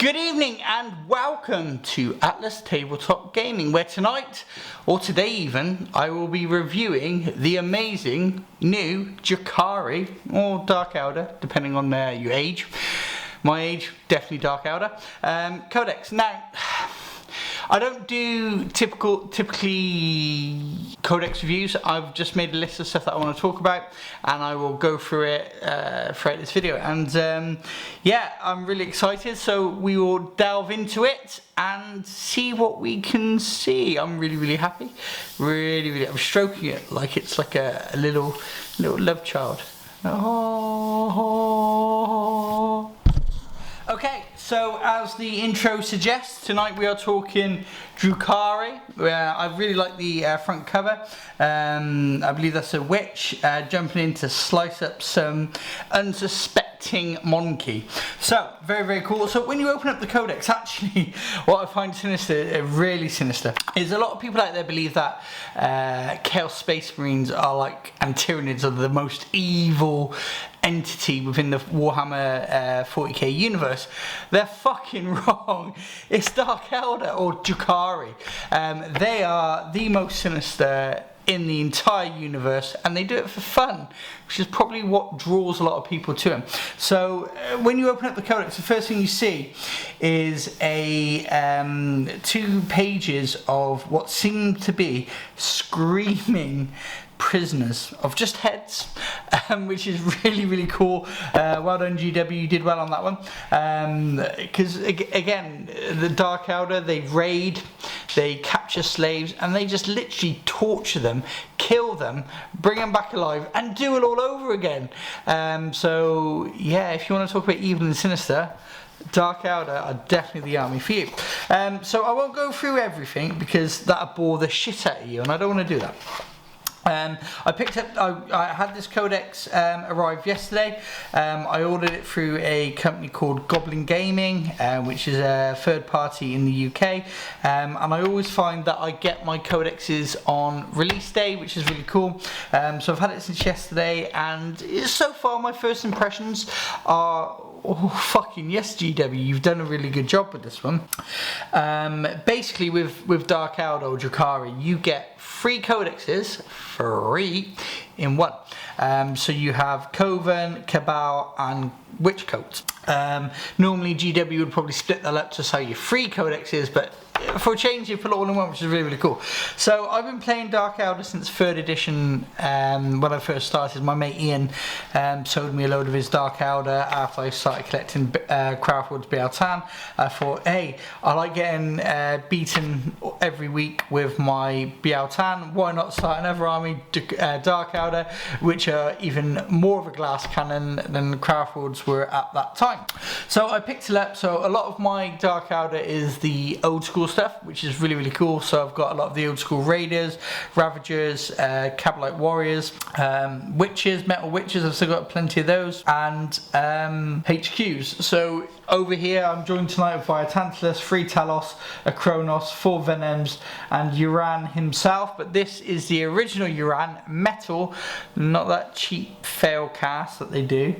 Good evening and welcome to Atlas Tabletop Gaming, where tonight, or today even, I will be reviewing the amazing new Drukari, or Dark Elder, depending on your age. My age, definitely Dark Elder, Codex. Now, I don't do typically Codex reviews. I've just made a list of stuff that I want to talk about, and I will go through it throughout this video. And yeah, I'm really excited. So we will delve into it and see what we can see. I'm really happy. Really, I'm stroking it like it's like a little love child. Oh. Okay, so as the intro suggests, tonight we are talking Drukari. I really like the front cover. I believe that's a witch jumping in to slice up some unsuspecting monkey. So, very cool. So when you open up the codex, actually, what I find sinister, really sinister, is a lot of people out there believe that Chaos Space Marines are like, and Tyranids are the most evil entity within the Warhammer 40k universe. They're fucking wrong. It's Dark Elder, or Drukari. They are the most sinister in the entire universe, and they do it for fun, which is probably what draws a lot of people to them. So when you open up the codex, the first thing you see is a 2 pages of what seem to be screaming prisoners of just heads, which is really cool. Well done, GW, you did well on that one. Because again, the Dark Elder, they raid, they capture slaves, and they just literally torture them, kill them, bring them back alive, and do it all over again. So yeah, if you want to talk about evil and sinister, Dark Elder are definitely the army for you. So I won't go through everything because that'll bore the shit out of you, and I don't want to do that. I had this codex arrive yesterday. I ordered it through a company called Goblin Gaming, which is a third party in the UK, and I always find that I get my codexes on release day, which is really cool. So I've had it since yesterday, and so far my first impressions are, oh fucking yes, GW, you've done a really good job with this one. Basically with Dark Elder or Drukari, you get 3 codexes free in one. So you have Coven, Cabal, and Witchcoat. Normally GW would probably split that up to sell you 3 codexes, but for a change you put it all in one, which is really cool. So I've been playing Dark Elder since 3rd edition. When I first started, my mate Ian sold me a load of his Dark Elder after I started collecting Crawford's Bialtan. I thought, hey, I like getting beaten every week with my Bialtan. Why not start another army, Dark Elder, which are even more of a glass cannon than Crawford's were at that time. So I picked it up. So a lot of my Dark Elder is the old school stuff, which is really cool. So I've got a lot of the old school Raiders, Ravagers, Cabalite Warriors, Witches, Metal Witches, I've still got plenty of those, and HQs. So over here I'm joined tonight by a Tantalus, 3 Talos, a Kronos, 4 Venoms, and Uran himself. But this is the original Uran, metal, not that cheap fail cast that they do,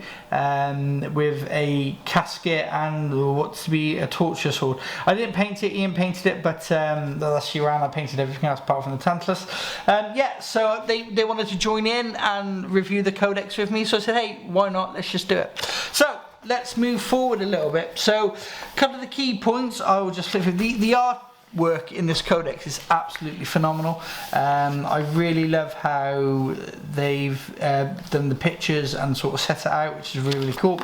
with a casket and what's to be a torture sword. I didn't paint it, Ian painted it, but that's Uran. I painted everything else apart from the Tantalus. Yeah, so they wanted to join in and review the codex with me, so I said, hey, why not, let's just do it. So let's move forward a little bit. So a couple of the key points I will just flip through. The artwork in this codex is absolutely phenomenal. I really love how they've done the pictures and sort of set it out, which is really cool.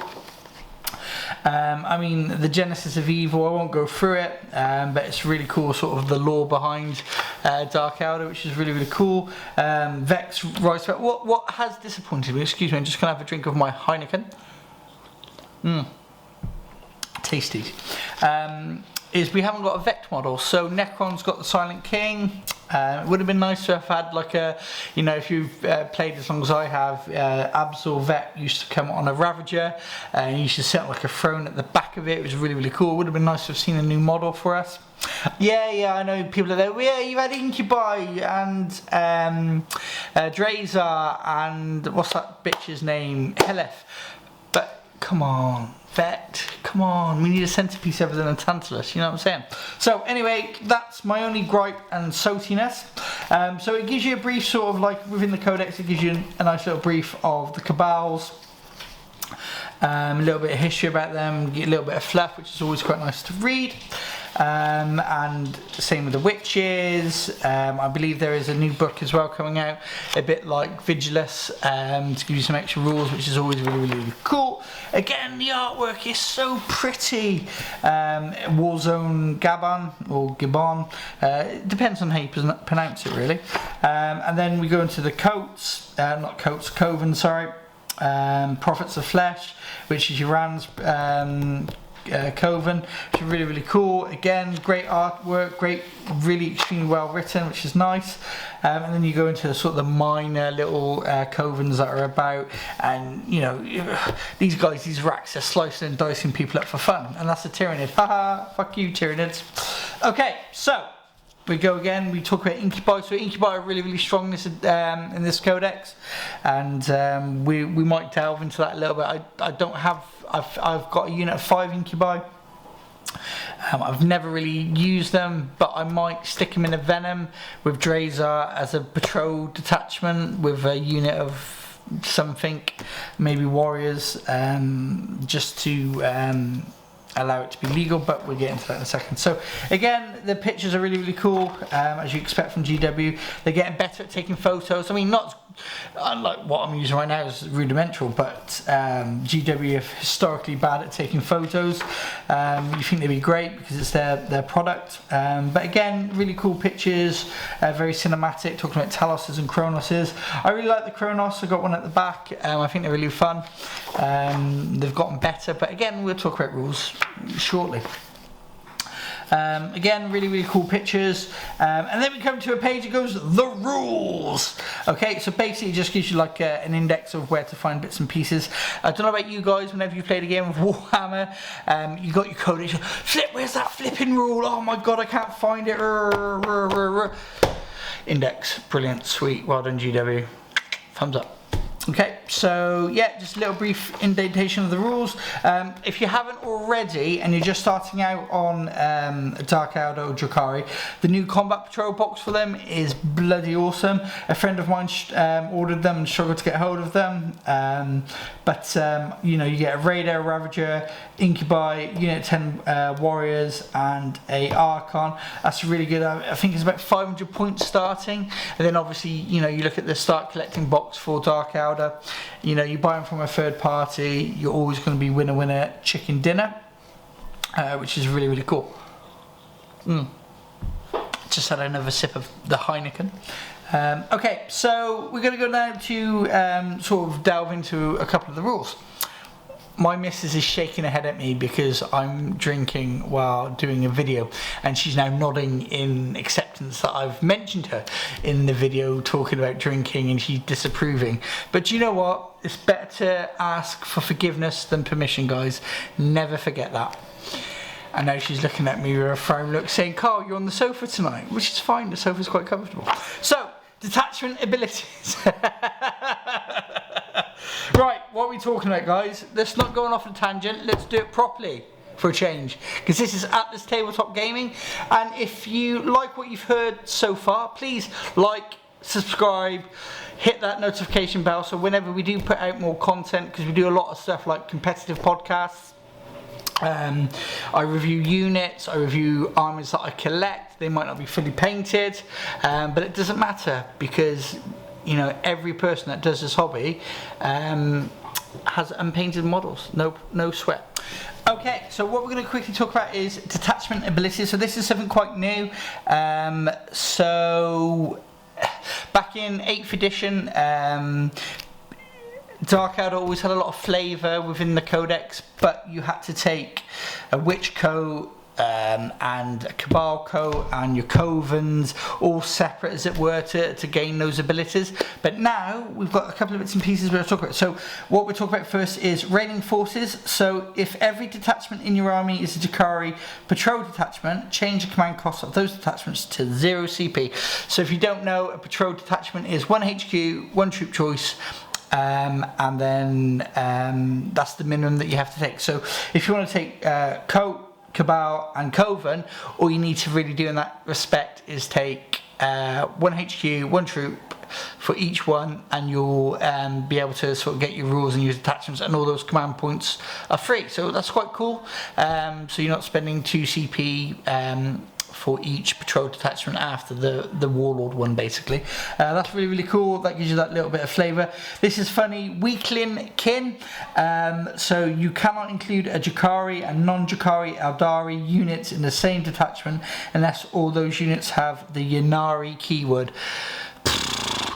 I mean, the Genesis of Evil, I won't go through it, but it's really cool, sort of the lore behind Dark Elder, which is really cool. Vex, Rise. What has disappointed me, excuse me, I'm just going to have a drink of my Heineken. Tasty. Is we haven't got a Vect model. So Necron's got the Silent King. It would have been nice to have had like a, you know, if you've played as long as I have, Absol Vect used to come on a Ravager, and he used to sit on like a throne at the back of it. It was really cool. It would have been nice to have seen a new model for us. Yeah, I know people are there. Well, yeah, you've had Incubi and Drazar and what's that bitch's name? Heleth. But come on, effect. Come on, we need a centerpiece other than a Tantalus, you know what I'm saying? So anyway, that's my only gripe and saltiness. So it gives you a brief sort of like within the codex, it gives you a nice little brief of the Cabals. A little bit of history about them, get a little bit of fluff, which is always quite nice to read. And same with the witches. I believe there is a new book as well coming out, a bit like Vigilus, to give you some extra rules, which is always really cool. Again, the artwork is so pretty. Warzone Gabon or Gabon, it depends on how you pronounce it really. And then we go into the coats, not coats, Coven, sorry. Prophets of Flesh, which is Iran's Coven, which is really cool. Again, great artwork, great, really extremely well written, which is nice. And then you go into sort of the minor little Covens that are about, and you know, these guys, these racks are slicing and dicing people up for fun, and that's a Tyranid. Haha, fuck you, Tyranids. Okay, so we go again, we talk about Incubi. So Incubi are really strong in this codex, and we might delve into that a little bit. I don't have, I've got a unit of 5 Incubi. I've never really used them, but I might stick them in a Venom with Drazar as a patrol detachment with a unit of something, maybe warriors, just to allow it to be legal, but we'll get into that in a second. So again, the pictures are really cool, as you expect from GW. They're getting better at taking photos. I mean, not unlike what I'm using right now is rudimental, but GW are historically bad at taking photos. You think they'd be great because it's their product, but again, really cool pictures, very cinematic, talking about Taloses and Chronoses. I really like the Chronos. I got one at the back. I think they're really fun. They've gotten better, but again, we'll talk about rules shortly. Again, really cool pictures, and then we come to a page that goes the rules. Okay, so basically it just gives you like an index of where to find bits and pieces. I don't know about you guys, whenever you played a game of Warhammer, you got your code, flip, where's that flipping rule? Oh my god, I can't find it. Index, brilliant, sweet, well done GW, thumbs up. Okay, so yeah, just a little brief indentation of the rules. If you haven't already and you're just starting out on Dark Elder or Drukari, the new combat patrol box for them is bloody awesome. A friend of mine ordered them and struggled to get hold of them, but you know, you get a Raider, Ravager, Incubi, Unit 10 Warriors, and a Archon. That's really good. I think it's about 500 points starting, and then obviously, you know, you look at the start collecting box for Dark Elder. You know, you buy them from a third party, you're always going to be winner chicken dinner, which is really cool. Just had another sip of the Heineken. Okay, so we're going to go now to sort of delve into a couple of the rules. My missus is shaking her head at me because I'm drinking while doing a video, and she's now nodding in acceptance that I've mentioned her in the video talking about drinking, and she's disapproving. But you know what? It's better to ask for forgiveness than permission, guys. Never forget that. And now she's looking at me with a frown look saying, Carl, you're on the sofa tonight, which is fine. The sofa's quite comfortable. So, detachment abilities. Right, what are we talking about, guys? Let's not go off a tangent. Let's do it properly for a change, because this is Atlas Tabletop Gaming. And if you like what you've heard so far, please like, subscribe, hit that notification bell, so whenever we do put out more content, because we do a lot of stuff like competitive podcasts, I review units, I review armies that I collect. They might not be fully painted, but it doesn't matter, because you know, every person that does this hobby has unpainted models. No sweat. Okay, so what we're going to quickly talk about is detachment abilities. So this is something quite new. So back in 8th edition, Dark Elder always had a lot of flavour within the codex, but you had to take a Witch coat and a Cabal coat and your Covens all separate, as it were, to gain those abilities. But now we've got a couple of bits and pieces we're going to talk about. So what we'll talk about first is reigning forces. So if every detachment in your army is a Drukari patrol detachment, change the command cost of those detachments to 0 CP. So if you don't know, a patrol detachment is 1 HQ, 1 troop choice, and then that's the minimum that you have to take. So if you want to take Cabal and Coven, all you need to really do in that respect is take 1 HQ, 1 troop for each one, and you'll be able to sort of get your rules and use attachments, and all those command points are free. So that's quite cool. So you're not spending 2 CP for each patrol detachment after the warlord one, basically. That's really, really cool. That gives you that little bit of flavour. This is funny. Weakling kin. So you cannot include a Drukari and non-Drukari Eldari units in the same detachment unless all those units have the Ynnari keyword.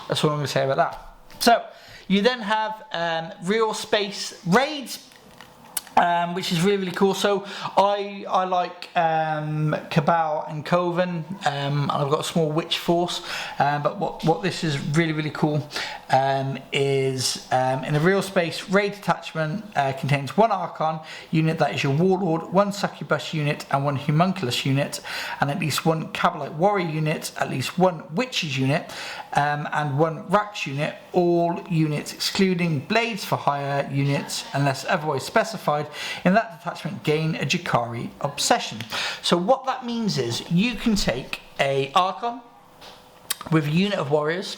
That's what I'm going to say about that. So you then have real space raids, which is really, really cool. So I like Cabal and Coven, and I've got a small witch force, but what this is really, really cool is in a real space raid detachment contains 1 Archon unit, that is your warlord, 1 succubus unit and 1 homunculus unit, and at least 1 Cabalite warrior unit, at least 1 witches unit, and 1 Rax unit. All units excluding blades for hire units, unless otherwise specified in that detachment, gain a Drukari obsession. So what that means is you can take a Archon with a unit of warriors,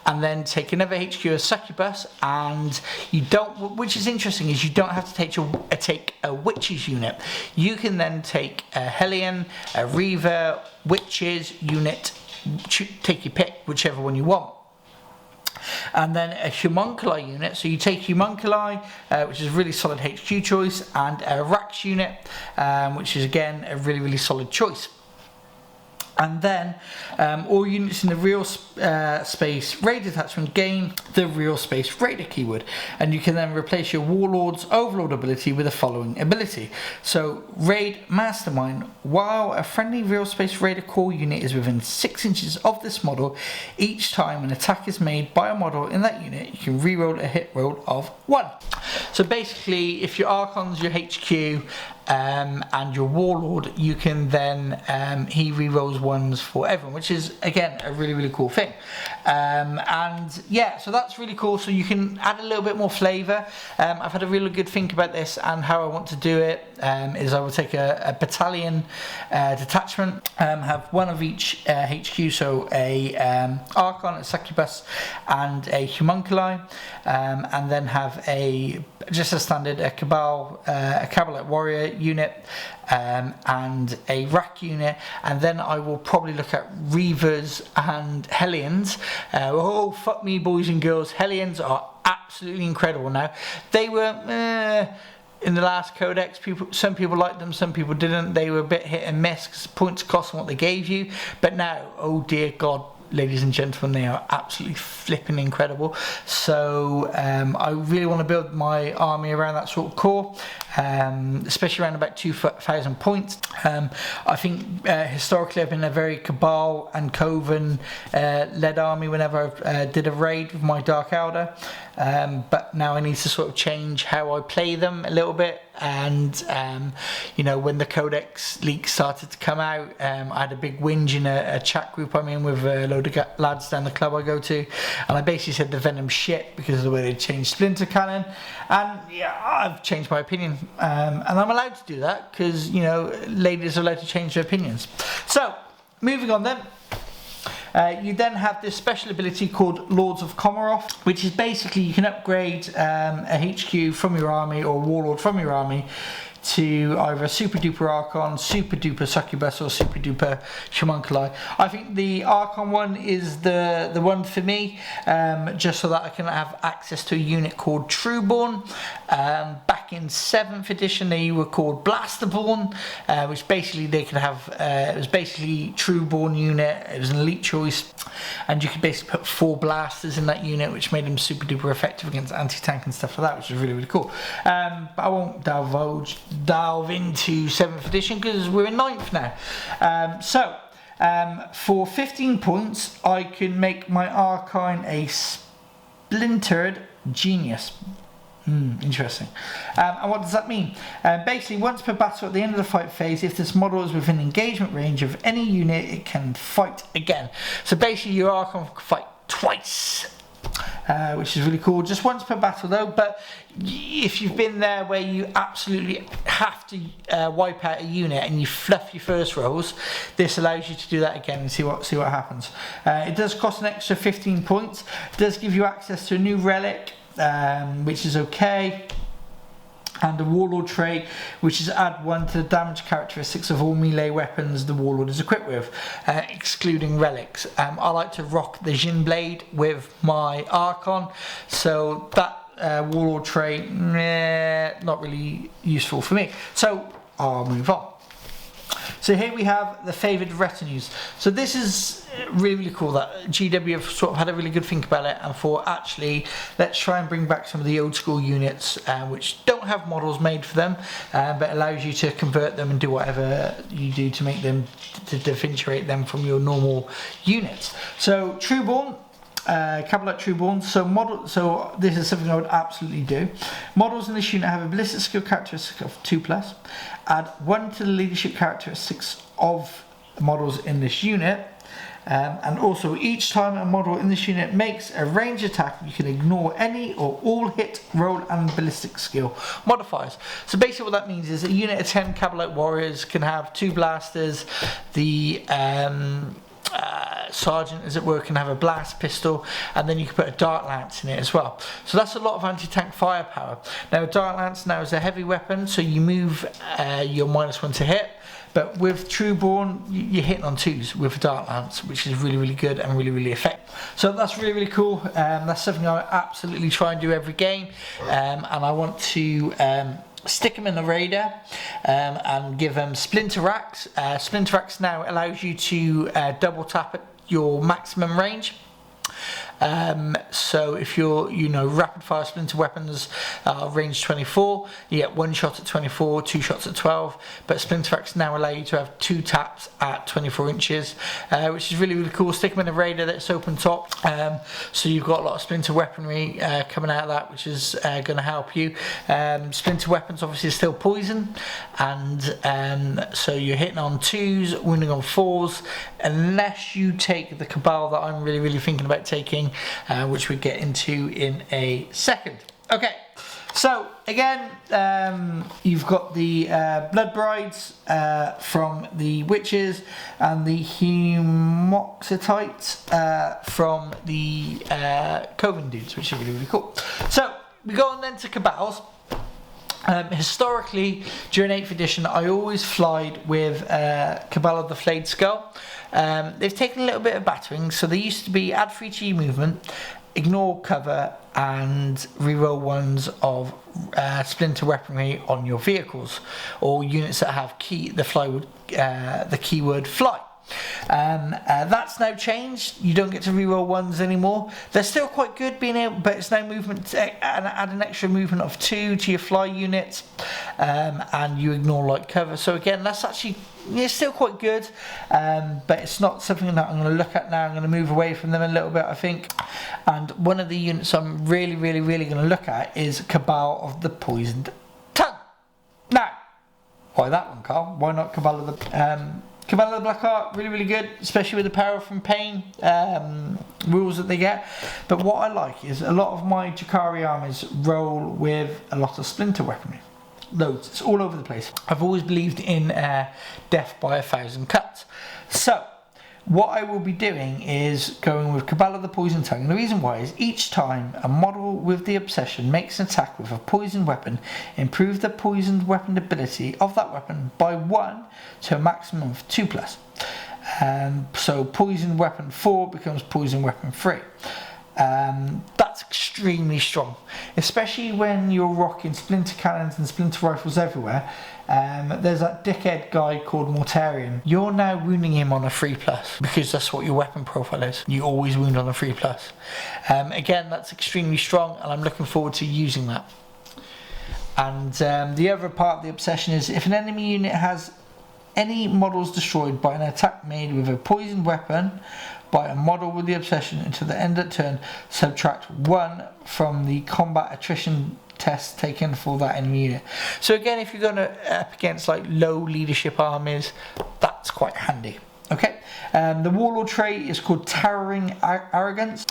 and then take another HQ as succubus, and you don't, which is interesting, is you don't have to take a witches unit. You can then take a Hellion, a Reaver, witches unit, take your pick, whichever one you want. And then a homunculi unit, so you take homunculi, which is a really solid HQ choice, and a Rax unit, which is again a really, really solid choice. And then all units in the real space raid detachment gain the real space raider keyword, and you can then replace your warlord's overlord ability with the following ability. So raid mastermind: while a friendly real space raider core unit is within 6 inches of this model, each time an attack is made by a model in that unit, you can reroll a hit roll of 1. So basically, if your Archon's your HQ and your warlord, you can then he rerolls 1s for everyone, which is again a really, really cool thing. And yeah, so that's really cool. So you can add a little bit more flavour. I've had a really good think about this, and how I want to do it is I will take a battalion detachment, have 1 of each HQ, so a Archon, a succubus and a homunculi, and then have just a standard Cabal, a Cabalite warrior unit, and a Rack unit, and then I will probably look at Reavers and Hellions. Oh fuck me, boys and girls, Hellions are absolutely incredible now. They were in the last codex, some people liked them, some people didn't. They were a bit hit and miss because points cost and what they gave you, but now, oh dear God, ladies and gentlemen, they are absolutely flipping incredible. So I really want to build my army around that sort of core, especially around about 2,000 points. I think historically I've been a very Cabal and Coven led army whenever I did a raid with my Dark Elder, but now I need to sort of change how I play them a little bit. And you know, when the codex leaks started to come out, I had a big whinge in a chat group I'm in with a load of lads down the club I go to, and I basically said the Venom shit because of the way they changed Splinter Cannon, and yeah, I've changed my opinion, and I'm allowed to do that because, you know, ladies are allowed to change their opinions. So moving on then. You then have this special ability called Lords of Komaroth, which is basically you can upgrade a HQ from your army or a warlord from your army to either a super duper Archon, super duper succubus, or super duper homunculi. I think the Archon one is the one for me, just so that I can have access to a unit called Trueborn. Back in 7th edition they were called Blasterborn, which basically they could have, it was basically Trueborn unit, it was an elite choice, and you could basically put 4 blasters in that unit, which made them super duper effective against anti-tank and stuff like that, which is really, really cool. But I won't delve into 7th edition because we're in 9th now. For 15 points I can make my Archon a splintered genius. Interesting. And what does that mean? Basically, once per battle at the end of the fight phase, if this model is within engagement range of any unit, it can fight again. So basically your Archon can fight twice which is really cool. Just once per battle though, but if you've been there where you absolutely have to wipe out a unit and you fluff your first rolls, this allows you to do that again and see what happens. It does cost an extra 15 points. It does give you access to a new relic, which is okay, and a Warlord trait, which is add 1 to the damage characteristics of all melee weapons the Warlord is equipped with, excluding relics. I like to rock the Jin Blade with my Archon, so that Warlord trait, not really useful for me. So I'll move on. So here we have the favoured retinues. So this is really, really cool that GW have sort of had a really good think about it and thought, actually, let's try and bring back some of the old school units which don't have models made for them, but allows you to convert them and do whatever you do to make them, to differentiate them from your normal units. So Trueborn. Cabalite Trueborn. So this is something I would absolutely do. Models in this unit have a ballistic skill characteristic of 2+. Add 1 to the leadership characteristics of models in this unit. And also, each time a model in this unit makes a range attack, you can ignore any or all hit, roll and ballistic skill modifiers. So basically what that means is a unit of 10 Cabalite warriors can have 2 blasters, the sergeant, as it were, can have a blast pistol, and then you can put a dart lance in it as well. So that's a lot of anti-tank firepower. Now a dart lance now is a heavy weapon, so you move your -1 to hit, but with Trueborn you're hitting on 2s with a dart lance, which is really, really good and really, really effective. So that's really, really cool. That's something I absolutely try and do every game, and I want to stick them in the Raider and give them Splinter Racks. Splinter Racks now allows you to double tap at your maximum range. So if you're, rapid fire splinter weapons, range 24, you get 1 shot at 24, 2 shots at 12, but splinter racks now allow you to have 2 taps at 24 inches, which is really, really cool. Stick them in a Raider that's open top, so you've got a lot of splinter weaponry coming out of that, which is going to help you. Splinter weapons obviously are still poison, and so you're hitting on 2s, wounding on 4s, unless you take the Cabal that I'm really, really thinking about taking, which we get into in a second. Okay, so again, you've got the Blood Brides from the Witches and the Hemoxytites from the Coven dudes, which is really, really cool. So we go on then to Cabals. Historically, during 8th edition, I always flied with Cabal of the Flayed Skull. They've taken a little bit of battering, so they used to be add 3 to your movement, ignore cover, and reroll 1s of splinter weaponry on your vehicles or units that have the keyword fly. That's now changed. You don't get to reroll 1s anymore. They're still quite good but it's now movement, and add an extra movement of 2 to your fly units, and you ignore light cover. So again, that's actually, it's still quite good, but it's not something that I'm going to look at now. I'm going to move away from them a little bit, I think. And one of the units I'm really, really, really going to look at is Cabal of the Poisoned Tongue. Now, why that one, Carl? Why not Cabal of the Cabal of the Black Art? Really, really good, especially with the Power from Pain rules that they get. But what I like is a lot of my Drukari armies roll with a lot of splinter weaponry. Loads, it's all over the place. I've always believed in death by 1,000 cuts. So what I will be doing is going with Cabal of the Poisoned Tongue. And the reason why is each time a model with the obsession makes an attack with a poisoned weapon, improve the poisoned weapon ability of that weapon by 1 to a maximum of 2+. So poisoned weapon 4 becomes poisoned weapon 3. That's extremely strong, especially when you're rocking splinter cannons and splinter rifles everywhere. There's that dickhead guy called Mortarion. You're now wounding him on a 3+, because that's what your weapon profile is. You always wound on a 3+. Again, that's extremely strong, and I'm looking forward to using that. And the other part of the obsession is if an enemy unit has any models destroyed by an attack made with a poisoned weapon by a model with the obsession until the end of the turn, subtract 1 from the combat attrition test taken for that enemy unit. So again, if you're going up against like low leadership armies, that's quite handy. Okay, the Warlord trait is called Towering Arrogance.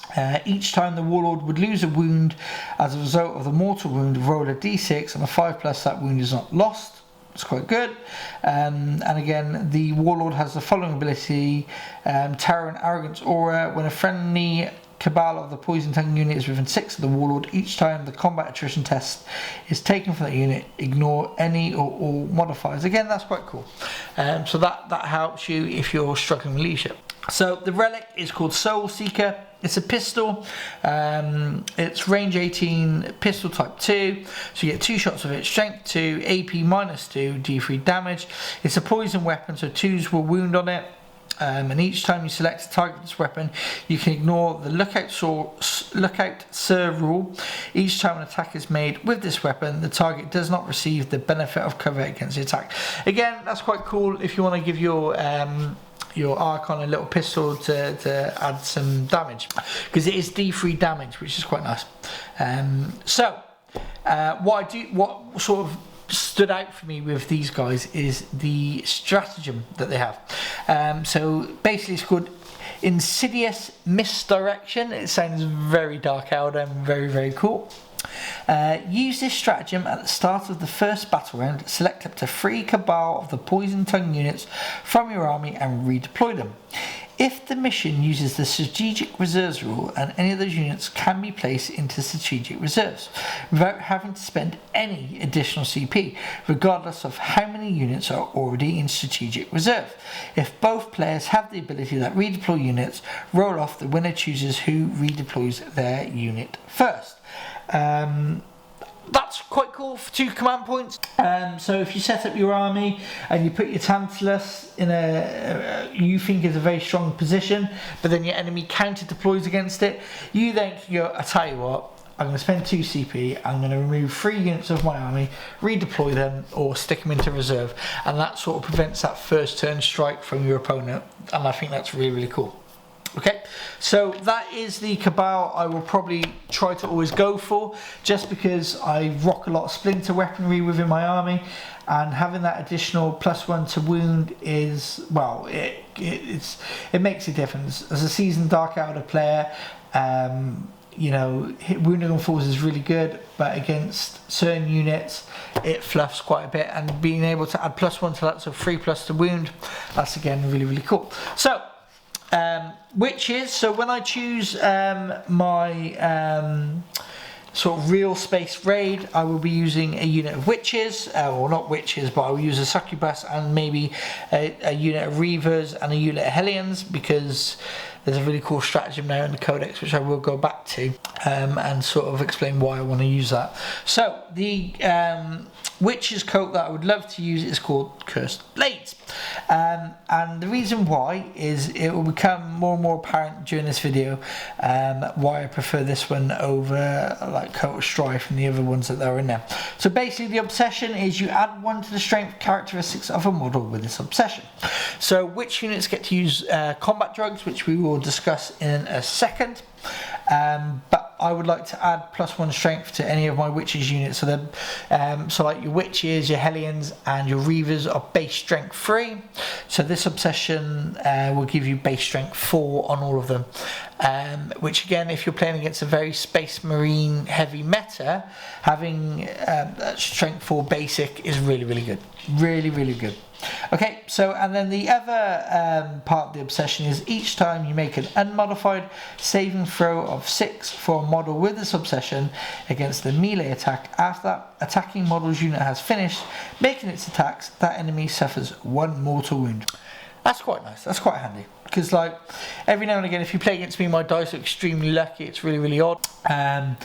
Each time the Warlord would lose a wound as a result of the mortal wound, roll a d6, and a 5+, that wound is not lost. It's quite good. And again, the Warlord has the following ability, Towering Arrogance Aura. When a friendly Cabal of the Poison Tongue unit is within 6 of the Warlord, each time the combat attrition test is taken from that unit, ignore any or all modifiers. Again, that's quite cool. So that helps you if you're struggling with leadership. So the relic is called Soul Seeker. It's a pistol. It's range 18, pistol type 2. So you get 2 shots of it. Strength 2, AP -2, D3 damage. It's a poison weapon, so 2s will wound on it. And each time you select a target with this weapon, you can ignore the lookout sir rule. Each time an attack is made with this weapon, the target does not receive the benefit of cover against the attack. Again, that's quite cool if you want to give your Archon a little pistol to add some damage, because it is D3 damage, which is quite nice. What sort of stood out for me with these guys is the stratagem that they have. So basically it's called Insidious Misdirection. It sounds very Dark Elder and very, very cool. Use this stratagem at the start of the first battle round. Select up to 3 Cabal of the Poison Tongue units from your army and redeploy them. If the mission uses the Strategic Reserves rule, and any of those units can be placed into Strategic Reserves without having to spend any additional CP, regardless of how many units are already in Strategic Reserve. If both players have the ability that redeploy units, roll off, the winner chooses who redeploys their unit first. That's quite cool for 2 command points. So if you set up your army and you put your Tantalus in you think is a very strong position, but then your enemy counter deploys against it, you then can go, I tell you what, I'm going to spend 2 CP, I'm going to remove 3 units of my army, redeploy them, or stick them into reserve, and that sort of prevents that first turn strike from your opponent, and I think that's really, really cool. Okay, so that is the Cabal I will probably try to always go for, just because I rock a lot of splinter weaponry within my army, and having that additional +1 to wound is, well, it makes a difference. As a seasoned Dark Elder player, you know, wounding on falls is really good, but against certain units it fluffs quite a bit, and being able to add +1 to that, so 3+ to wound, that's again really, really cool. So witches, so when I choose my sort of real space raid, I will be using a unit of witches, or not witches, but I will use a succubus and maybe a unit of reavers and a unit of hellions, because there's a really cool stratagem now in the codex which I will go back to and sort of explain why I want to use that. So the witch's coat that I would love to use is called Cursed Blades, and the reason why is it will become more and more apparent during this video why I prefer this one over like Coat of Strife and the other ones that are in there. So basically the obsession is you add 1 to the strength characteristics of a model with this obsession. So witch units get to use combat drugs, which we will discuss in a second, but I would like to add +1 strength to any of my witches units. So then, so like your witches, your hellions, and your reavers are base strength 3. So this obsession will give you base strength 4 on all of them. Which again, if you're playing against a very Space Marine heavy meta, having strength 4 basic is really, really good. Really, really good. Okay, so and then the other part of the obsession is each time you make an unmodified saving throw of 6 for a model with this obsession against the melee attack, after that attacking model's unit has finished making its attacks, that enemy suffers 1 mortal wound. That's quite nice, that's quite handy, because like every now and again if you play against me, my dice are extremely lucky, it's really, really odd, and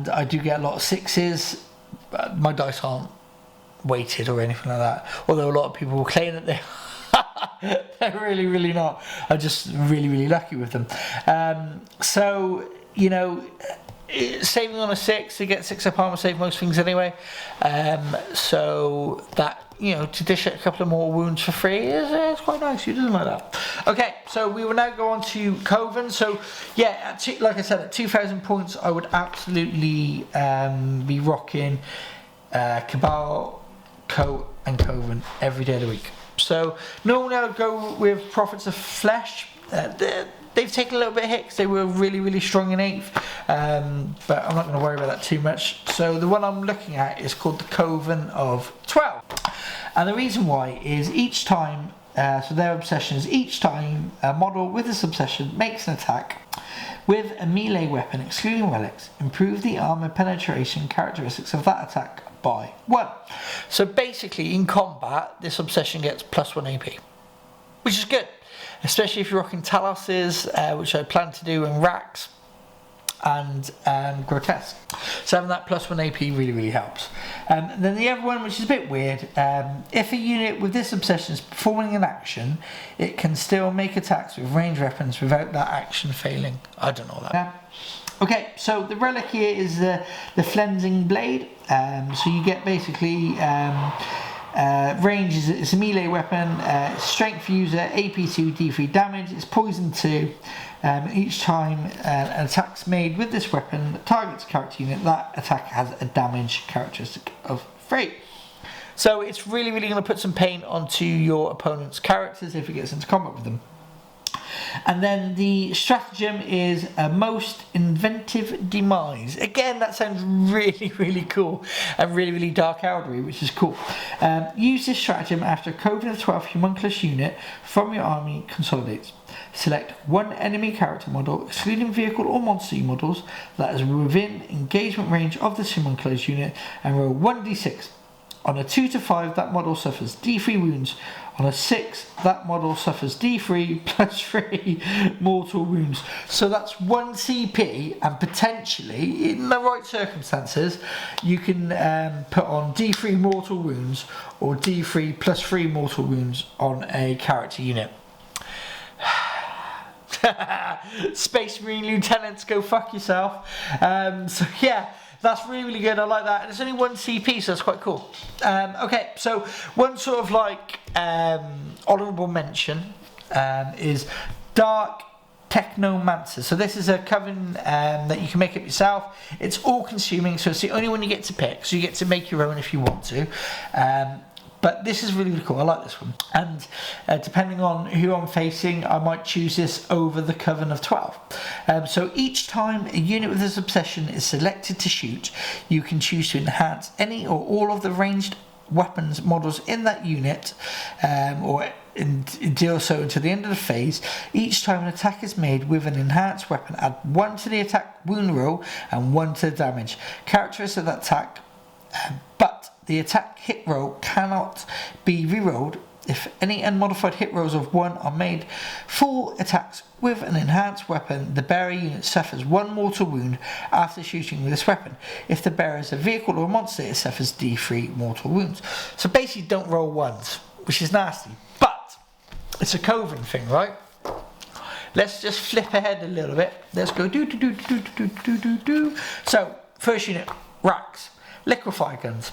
I do get a lot of 6s, but my dice aren't weighted or anything like that, although a lot of people will claim that they they're really, really not. I'm just really, really lucky with them. So you know, saving on a 6 to get 6 up armor save most things anyway, so that, you know, to dish out a couple of more wounds for free is quite nice. Who doesn't like that? Okay, so we will now go on to Coven. So yeah, like I said, at 2,000 points I would absolutely be rocking Cabal, Coat and Coven every day of the week. So normally I would go with Prophets of Flesh. They've taken a little bit of hit because they were really strong in 8th, but I'm not going to worry about that too much. So the one I'm looking at is called the Coven of 12, and the reason why is each time, so their obsession is each time a model with this obsession makes an attack with a melee weapon excluding relics, improve the armor penetration characteristics of that attack by 1. So basically in combat this obsession gets +1 AP, which is good. Especially if you're rocking Taloses, which I plan to do in Racks and Grotesque. So having that +1 AP really helps. Then the other one, which is a bit weird, if a unit with this obsession is performing an action, it can still make attacks with ranged weapons without that action failing. I don't know that. Yeah. Okay, so the relic here is the Flensing Blade. So you get basically range is it's a melee weapon, strength for user, AP2, D3 damage, it's poison 2. Each time an attack's made with this weapon that targets a character unit, that attack has a damage characteristic of 3. So it's really going to put some pain onto your opponent's characters if it gets into combat with them. And then the stratagem is a most inventive demise. Again, that sounds really cool and really dark eldery, which is cool. Use this stratagem after a Coven of 12 homunculus unit from your army consolidates. Select one enemy character model, excluding vehicle or monster models, that is within engagement range of this homunculus unit, and roll 1d6. On a 2 to 5, that model suffers D3 wounds. On a 6, that model suffers D3 plus 3 mortal wounds. So that's 1 CP, and potentially, in the right circumstances, you can put on D3 mortal wounds or D3 plus 3 mortal wounds on a character unit. Space Marine Lieutenants, go fuck yourself. So yeah, that's really good. I like that, and it's only 1 CP, so that's quite cool. Okay, so one sort of like honourable mention is Dark Technomancer. So this is a coven that you can make up yourself. It's all consuming, so it's the only one you get to pick, so you get to make your own if you want to. But this is really cool. I like this one. And depending on who I'm facing, I might choose this over the Coven of 12. So each time a unit with this obsession is selected to shoot, you can choose to enhance any or all of the ranged weapons models in that unit, or deal so until the end of the phase. Each time an attack is made with an enhanced weapon, add 1 to the attack wound roll and 1 to the damage characteristics of that attack. But the attack hit roll cannot be rerolled if any unmodified hit rolls of 1 are made. For attacks with an enhanced weapon, the bearer unit suffers 1 mortal wound after shooting with this weapon. If the bearer is a vehicle or a monster, it suffers D3 mortal wounds. So basically don't roll 1s, which is nasty. But it's a Coven thing, right? Let's just flip ahead a little bit. Let's go do. So first unit, Racks. Liquefy guns,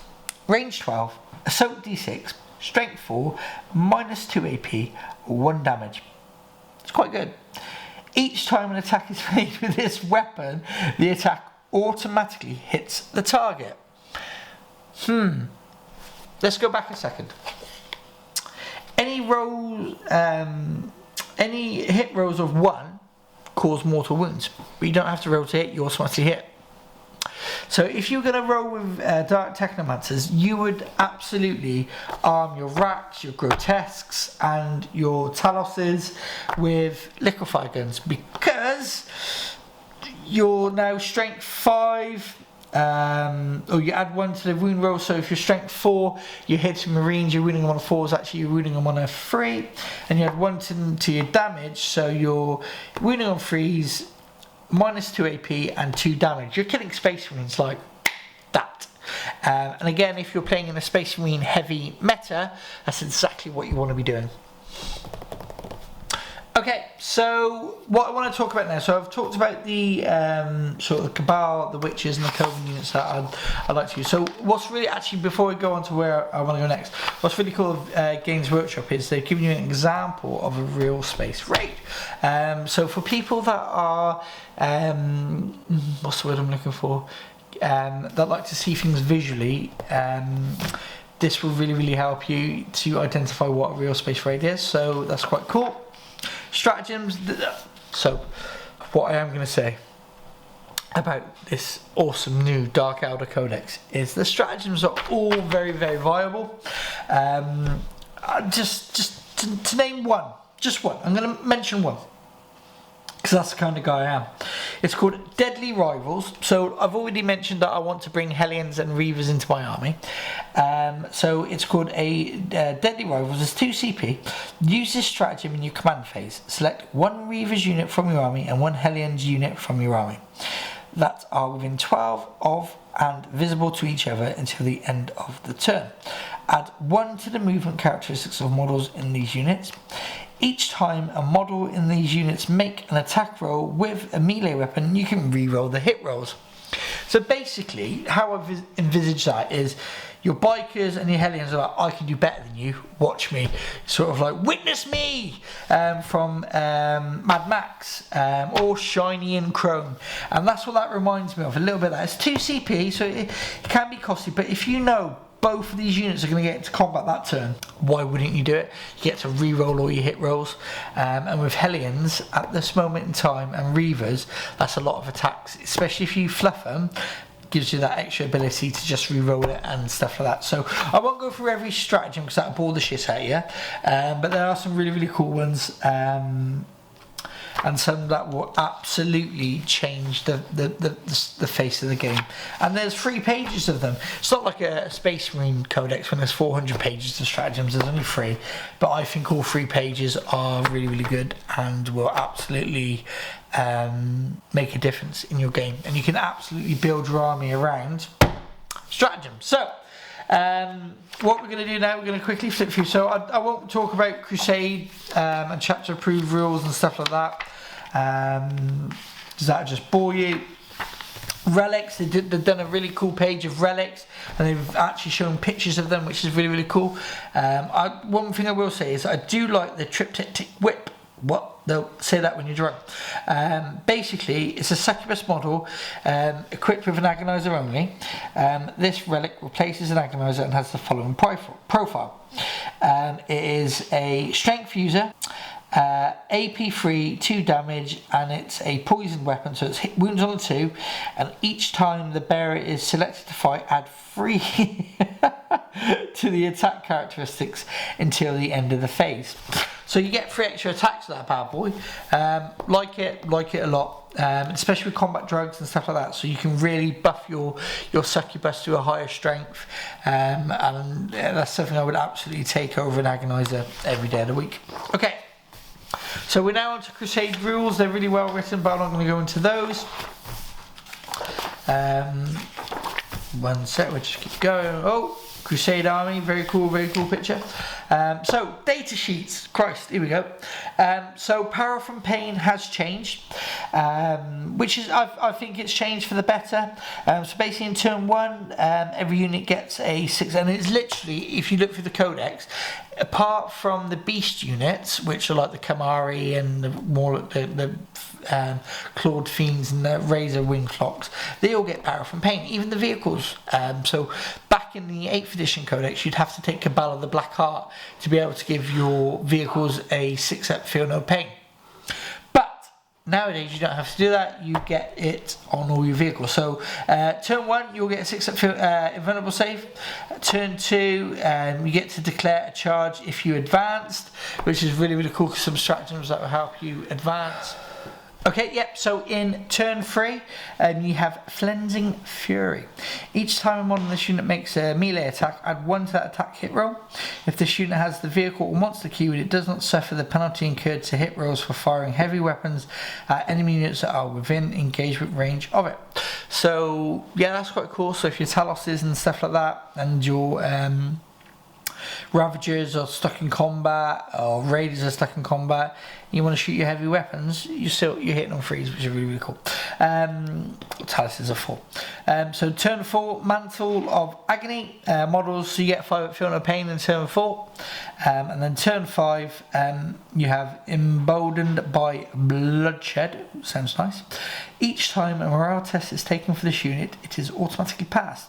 range 12, assault d6, strength 4, -2 AP, 1 damage. It's quite good. Each time an attack is made with this weapon, the attack automatically hits the target. Let's go back a second. Any hit rolls of 1 cause mortal wounds, but you don't have to roll to hit, you automatically hit. So if you're going to roll with Dark Technomancers, you would absolutely arm your Racks, your Grotesques and your Taloses with Liquefy guns, because you're now strength 5, or you add 1 to the wound roll. So if you're strength 4, you're hitting Marines, you're wounding them on a 4s, actually you're wounding them on a 3, and you add 1 to your damage, so you're wounding on 3s, -2 AP and 2 damage. You're killing Space Marines like that. And again, if you're playing in a Space Marine heavy meta, that's exactly what you want to be doing. Okay, so what I want to talk about now, so I've talked about the sort of the Cabal, the Witches and the Coven units that I'd like to use. So what's really, actually before we go on to where I want to go next, what's really cool of Games Workshop is they've given you an example of a real space raid. So for people that are, what's the word I'm looking for, that like to see things visually, this will really help you to identify what a real space raid is, so that's quite cool. Stratagems. So what I am going to say about this awesome new Dark Elder Codex is the stratagems are all very viable. Just to name one, just one, I'm going to mention one, because that's the kind of guy I am. It's called Deadly Rivals. So I've already mentioned that I want to bring Hellions and Reavers into my army. So it's called a Deadly Rivals. It's 2 CP. Use this stratagem in your command phase. Select 1 Reaver's unit from your army and 1 Hellion's unit from your army that are within 12 of and visible to each other until the end of the turn. Add 1 to the movement characteristics of models in these units. Each time a model in these units make an attack roll with a melee weapon, you can re-roll the hit rolls. So basically, how I've envisaged that is your bikers and your Hellions are like, I can do better than you, watch me. Sort of like, witness me, from Mad Max, or Shiny and Chrome. And that's what that reminds me of, a little bit of that. It's 2 CP, so it can be costly, but if you know both of these units are going to get into combat that turn, why wouldn't you do it? You get to re-roll all your hit rolls, and with Hellions at this moment in time and Reavers, that's a lot of attacks, especially if you fluff them. Gives you that extra ability to just re-roll it and stuff like that. So I won't go through every stratagem because that'll bore the shit out of you, but there are some really cool ones, and some that will absolutely change the face of the game. And there's 3 pages of them. It's not like a Space Marine Codex when there's 400 pages of stratagems. There's only 3, but I think all 3 pages are really good and will absolutely make a difference in your game. And you can absolutely build your army around stratagems. So what we're going to do now, we're going to quickly flip through. So I won't talk about Crusade and chapter approved rules and stuff like that. Does that just bore you? Relics, they've done a really cool page of relics, and they've actually shown pictures of them, which is really cool. One thing I will say is I do like the triptych whip. What? They'll say that when you're drunk. Basically, it's a succubus model equipped with an agonizer only. This relic replaces an agonizer and has the following profile. It is a strength user, AP free, 2 damage, and it's a poison weapon, so it's hit wounds on the 2, and each time the bearer is selected to fight, add 3 to the attack characteristics until the end of the phase. So you get 3 extra attacks with that bad boy. Like it a lot, especially with combat drugs and stuff like that. So you can really buff your succubus to a higher strength, and that's something I would absolutely take over an agonizer every day of the week. Okay, so we're now on to Crusade rules. They're really well written, but I'm not going to go into those. One sec, we'll just keep going. Oh, Crusade army, very cool picture. So data sheets, Christ, here we go. So power from pain has changed, which is I think it's changed for the better. So basically in turn 1, every unit gets a 6, and it's literally, if you look through the codex, apart from the beast units, which are like the Kamari and the clawed fiends and the razor wing clocks, they all get power from pain, even the vehicles. So back in the 8th edition codex, you'd have to take Cabal of the Black Heart to be able to give your vehicles a 6-up feel no pain. But nowadays you don't have to do that, you get it on all your vehicles. So turn 1 you'll get a 6-up feel invulnerable save. Turn 2 you get to declare a charge if you advanced, which is really cool, because some stratagems that will help you advance. Okay, yep, so in turn 3, you have Flensing Fury. Each time a model in this unit makes a melee attack, add 1 to that attack hit roll. If this unit has the vehicle or monster keyword, it does not suffer the penalty incurred to hit rolls for firing heavy weapons at enemy units that are within engagement range of it. So, yeah, that's quite cool. So if your Taloses and stuff like that, and your Ravagers are stuck in combat, or Raiders are stuck in combat, you want to shoot your heavy weapons, you're hitting on 3s, which is really cool. Talus are 4. So turn 4, Mantle of Agony models, so you get 5 Feel No Pain in turn 4. And then turn 5, you have Emboldened by Bloodshed, sounds nice. Each time a morale test is taken for this unit, it is automatically passed.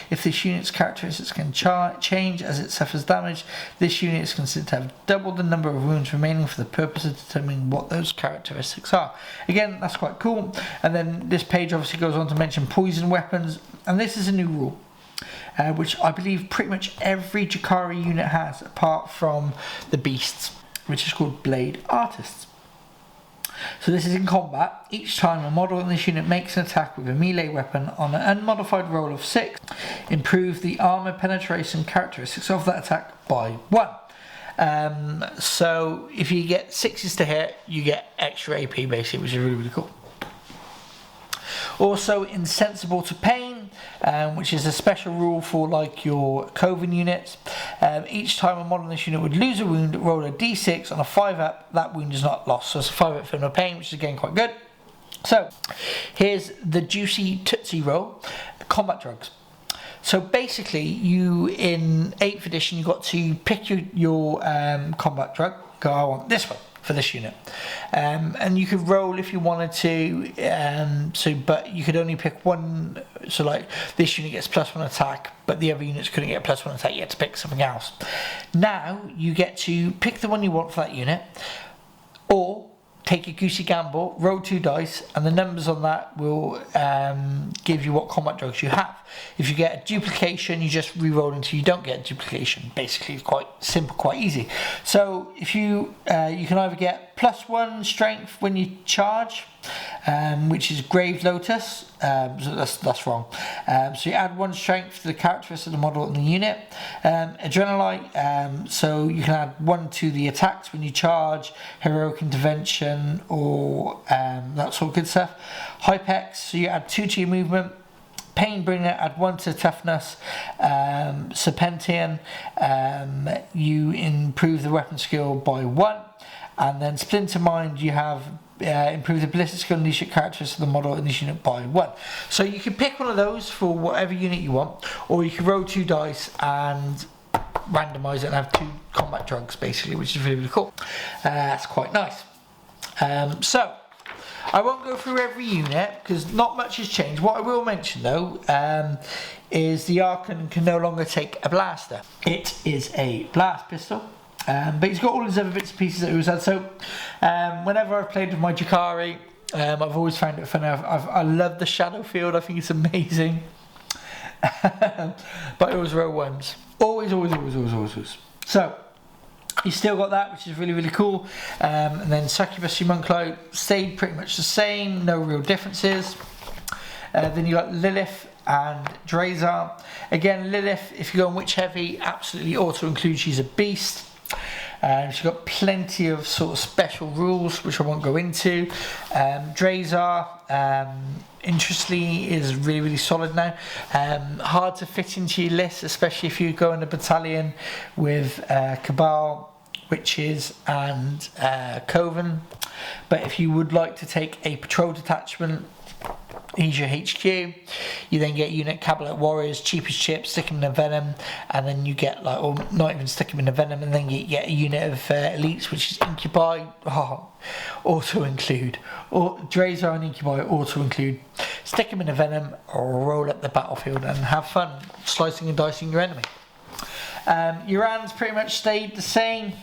If this unit's characteristics can change as it suffers damage, this unit is considered to have double the number of wounds remaining for the purpose of determining what those characteristics are. Again, that's quite cool. And then this page obviously goes on to mention poison weapons, and this is a new rule. Which I believe pretty much every Drukari unit has, apart from the beasts, which is called Blade Artists. So this is in combat. Each time a model in this unit makes an attack with a melee weapon on an unmodified roll of 6, improve the armor penetration characteristics of that attack by 1. So if you get 6s to hit, you get extra AP basically, which is really, really cool. Also, insensible to pain, which is a special rule for like your Coven units. Each time a model in this unit would lose a wound, roll a d6 on a 5-up, that wound is not lost. So it's a 5-up for no pain, which is again quite good. So here's the juicy Tootsie Roll, combat drugs. So basically, you in 8th edition, you got to pick your combat drug. Go, I want this one for this unit, and you could roll if you wanted to. But you could only pick one. So like this unit gets +1 attack, but the other units couldn't get +1 attack. You had to pick something else. Now you get to pick the one you want for that unit, or take a goosey gamble, roll 2 dice, and the numbers on that will give you what combat drugs you have. If you get a duplication, you just re-roll until you don't get a duplication. Basically, it's quite simple, quite easy. So if you can either get +1 strength when you charge, which is Grave Lotus. So that's wrong. So you add 1 strength to the characteristic of the model in the unit. Adrenalite, so you can add 1 to the attacks when you charge, heroic intervention, or that sort of good stuff. Hypex, so you add 2 to your movement. Painbringer, add 1 to toughness. Serpentian, you improve the weapon skill by 1. And then Splinter Mind, you have improve the ballistic skill and leadership characteristics of the model in this unit by 1. So you can pick one of those for whatever unit you want, or you can roll 2 dice and randomise it and have 2 combat drugs basically, which is really, really cool. That's quite nice. So I won't go through every unit because not much has changed. What I will mention though is the Archon can no longer take a blaster. It is a blast pistol. But he's got all his other bits and pieces that he always had. So whenever I've played with my Drukari, I've always found it fun. I love the Shadow Field. I think it's amazing. But I always roll 1s. Always. So he's still got that, which is really, really cool. And then Succubus Homunculi stayed pretty much the same. No real differences. Then you got Lilith and Drazar. Again, Lilith, if you go on Witch Heavy, absolutely auto-include. She's a beast. She's got plenty of sort of special rules which I won't go into. Drazar, interestingly, is really, really solid now. Hard to fit into your list, especially if you go in a battalion with Cabal, Witches and Coven. But if you would like to take a patrol detachment, he's your HQ. You then get unit Cabinet Warriors, cheapest chips, stick them in the Venom, and then you get like, or not even stick them in the Venom, and then you get a unit of elites, which is Incubi. Auto include. Or Drazar and Incubi auto include. Stick them in the Venom, roll up the battlefield, and have fun slicing and dicing your enemy. Uran's pretty much stayed the same,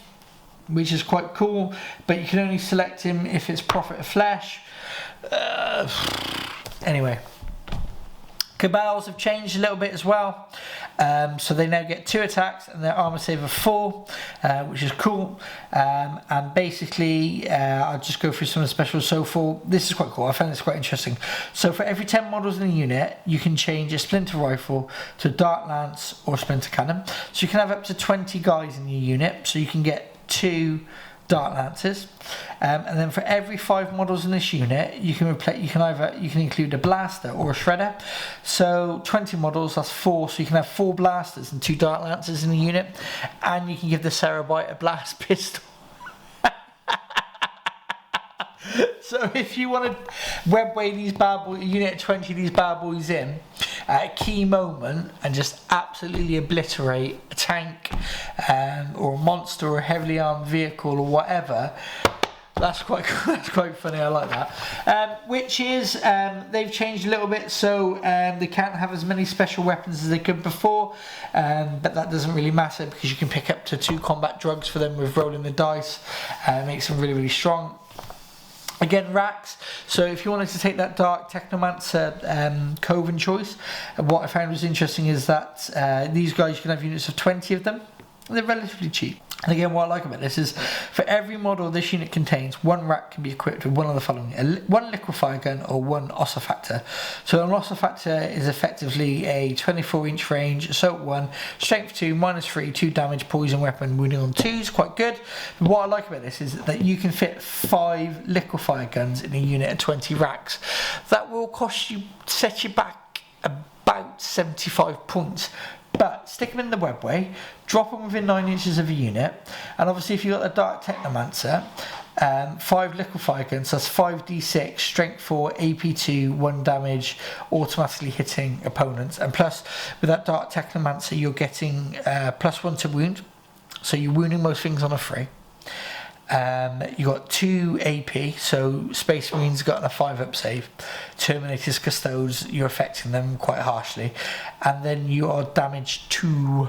which is quite cool, but you can only select him if it's Prophet of Flesh. Anyway, Cabals have changed a little bit as well, so they now get 2 attacks and their armor save of 4, which is cool. And basically I'll just go through some of the specials. So for this is quite cool, I found this quite interesting. So for every 10 models in the unit, you can change a splinter rifle to dart lance or splinter cannon, so you can have up to 20 guys in your unit, so you can get 2 dart lances, and then for every 5 models in this unit, you can include a blaster or a shredder. So 20 models, that's 4, so you can have 4 blasters and 2 dart lances in the unit, and you can give the Cerebite a blast pistol. So if you want to webway these bad boys, unit 20 of these bad boys in at a key moment and just absolutely obliterate a tank or a monster or a heavily armed vehicle or whatever, That's quite funny. I like that. Which is they've changed a little bit, so they can't have as many special weapons as they could before, but that doesn't really matter because you can pick up to 2 combat drugs for them with rolling the dice. Makes them really strong. Again, racks. So if you wanted to take that Dark Technomancer Coven choice, what I found was interesting is that these guys, you can have units of 20 of them. They're relatively cheap. And again, what I like about this is for every model this unit contains, 1 rack can be equipped with one of the following: 1 liquefy gun or 1 ossifactor. So an ossifactor is effectively a 24-inch range, assault 1, strength 2, -3, 2 damage, poison weapon, wounding on 2s, quite good. But what I like about this is that you can fit 5 liquefy guns in a unit of 20 racks. That will set you back about 75 points. But stick them in the webway, drop them within 9 inches of a unit, and obviously if you've got the Dark Technomancer, 5 liquefy guns, that's 5d6, strength 4, AP 2, 1 damage, automatically hitting opponents. And plus, with that Dark Technomancer, you're getting +1 to wound, so you're wounding most things on a free. You got 2 AP, so Space Marines got a 5-up save. Terminators, Custodes, you're affecting them quite harshly, and then you are damaged 2.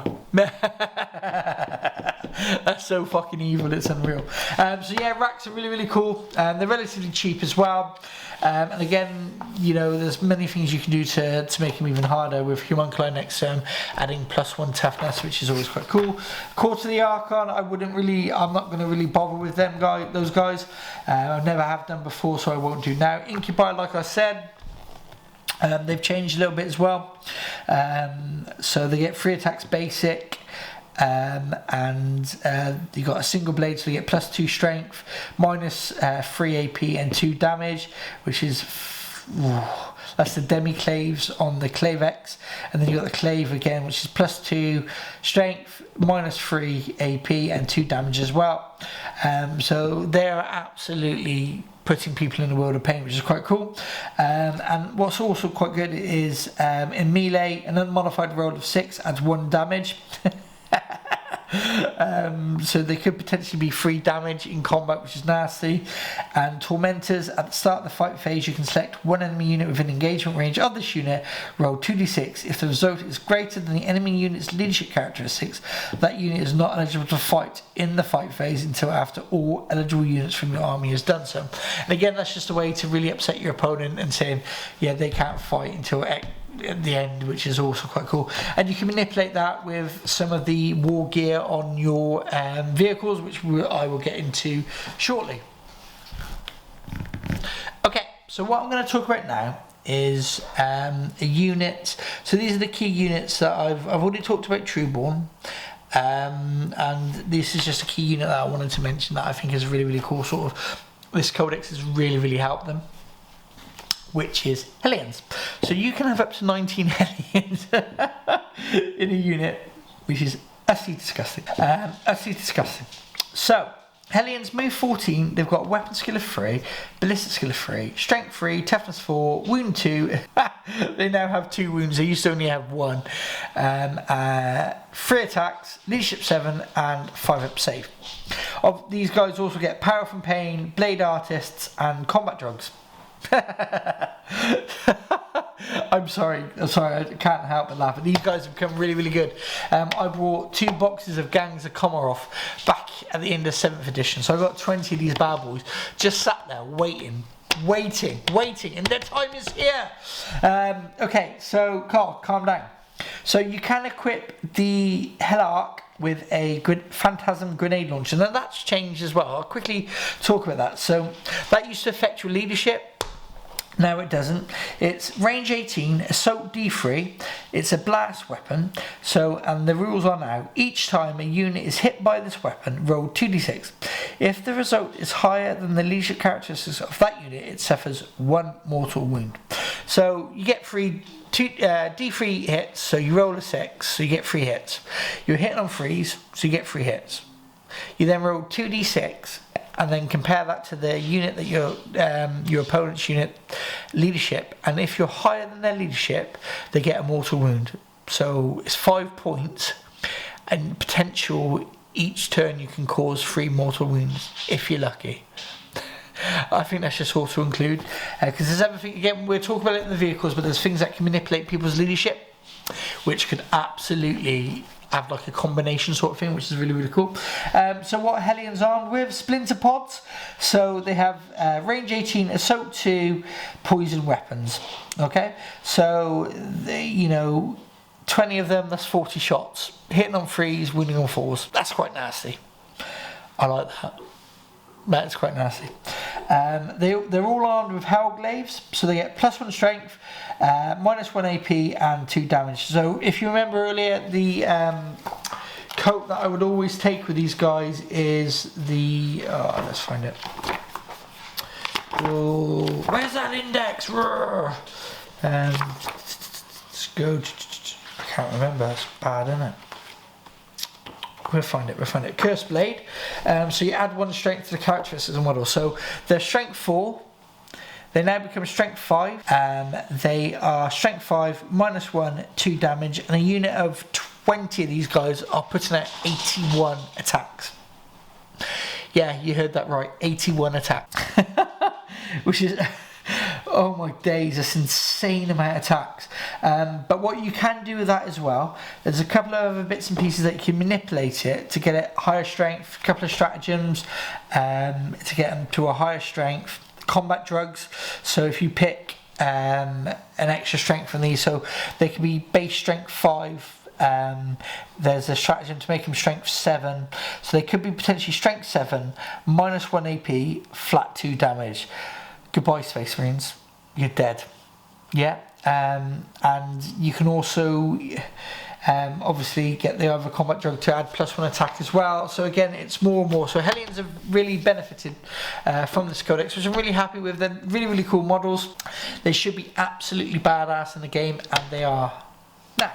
That's so fucking evil, it's unreal. So yeah, racks are really cool. They're relatively cheap as well. And again, you know, there's many things you can do to make them even harder with Homunculi next turn, adding +1 toughness, which is always quite cool. Court of the Archon, I'm not going to really bother with those guys. I've never have done before, so I won't do now. Incubi, like I said, they've changed a little bit as well. So they get 3 attacks basic. And you got a single blade, so you get +2 strength, -3 AP and 2 damage, which is that's the demi-claves on the Clavex. And then you got the clave again, which is +2 strength, -3 AP and 2 damage as well. So they're absolutely putting people in a world of pain, which is quite cool. And what's also quite good is in melee, an unmodified roll of 6 adds 1 damage. So they could potentially be 3 damage in combat, which is nasty. And Tormentors, at the start of the fight phase, you can select 1 enemy unit within engagement range of this unit, roll 2d6. If the result is greater than the enemy unit's leadership characteristics, that unit is not eligible to fight in the fight phase until after all eligible units from your army has done so. And again, that's just a way to really upset your opponent and saying, yeah, they can't fight until at the end, which is also quite cool. And you can manipulate that with some of the war gear on your vehicles, which I will get into shortly. Okay, so what I'm going to talk about now is a unit. So these are the key units that I've already talked about. Trueborn, and this is just a key unit that I wanted to mention that I think is really cool. Sort of, this codex has really helped them, which is Hellions. So you can have up to 19 Hellions in a unit, which is utterly disgusting. So, Hellions move 14, they've got weapon skill of 3, ballistic skill of 3, strength 3, toughness 4, wound 2. They now have 2 wounds, they used to only have 1. 3 attacks, leadership 7, and 5-up save. These guys also get power from pain, blade artists, and combat drugs. I'm sorry, I can't help but laugh. But these guys have become really good. I bought 2 boxes of Gangs of Komarov back at the end of 7th edition, so I got 20 of these bad boys just sat there waiting, and their time is here. Okay, so Karl, calm down. So you can equip the Hellarch with a Phantasm grenade launcher. Now that's changed as well. I'll quickly talk about that. So that used to affect your leadership. No, it doesn't. It's range 18, assault D3. It's a blast weapon. So, and the rules are now, each time a unit is hit by this weapon, roll 2d6. If the result is higher than the leadership characteristics of that unit, it suffers 1 mortal wound. So you get D3 hits, so you roll a 6, so you get 3 hits. You're hitting on 3s, so you get 3 hits. You then roll 2d6, and then compare that to the unit that your opponent's unit leadership, and if you're higher than their leadership, they get a mortal wound. So it's 5 points, and potential each turn you can cause 3 mortal wounds if you're lucky. I think that's just auto include, because there's everything, again, we're talking about it in the vehicles, but there's things that can manipulate people's leadership, which could absolutely have like a combination sort of thing, which is really, really cool. So what Hellions armed with? Splinter pods. So they have range 18, assault 2, poison weapons. Okay, so you know, 20 of them, that's 40 shots, hitting on 3s, wounding on 4s. That's quite nasty. I like that. That's quite nasty. They're all armed with Hellglaives, so they get +1 strength, -1 AP and 2 damage. So if you remember earlier, the coat that I would always take with these guys is the, let's find it. Oh, where's that index? Let's go. I can't remember. That's bad, isn't it? We'll find it. Curse Blade. So you add 1 strength to the characteristics of the model. So they're strength 4. They now become strength 5. They are strength 5, -1, 2 damage, and a unit of 20 of these guys are putting out 81 attacks. Yeah, you heard that right. 81 attacks. Which is... oh my days, that's an insane amount of attacks. But what you can do with that as well, there's a couple of other bits and pieces that you can manipulate it to get it higher strength, a couple of stratagems to get them to a higher strength. Combat drugs, so if you pick an extra strength from these, so they can be base strength 5, there's a stratagem to make them strength 7, so they could be potentially strength 7, -1 AP, flat 2 damage. Goodbye, Space Marines. You're dead. Yeah. And you can also obviously get the other combat drug to add +1 attack as well. So again, it's more and more. So Hellions have really benefited from this codex, which I'm really happy with. They're really, really cool models. They should be absolutely badass in the game, and they are. Now.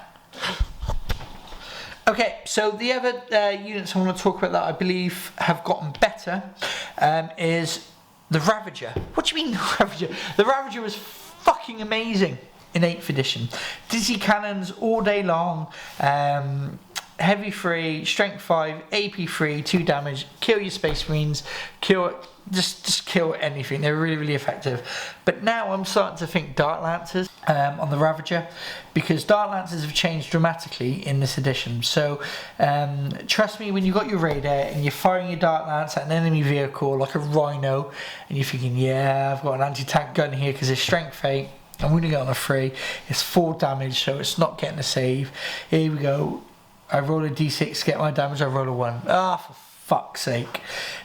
Okay, so the other units I want to talk about that I believe have gotten better is the Ravager. What do you mean, the Ravager? The Ravager was fucking amazing in 8th edition. Dizzy cannons all day long, heavy 3, strength 5, AP 3, 2 damage, kill your Space Marines, just kill anything. They're really, really effective. But now I'm starting to think Dart Lancers on the Ravager, because Dart Lancers have changed dramatically in this edition. So trust me, when you've got your radar and you're firing your Dart Lance at an enemy vehicle like a Rhino, and you're thinking, yeah, I've got an anti-tank gun here because it's strength 8, I'm going to get on a 3, it's 4 damage, so it's not getting a save. Here we go, I roll a d6, get my damage, I roll a 1. Ah, for fuck's sake.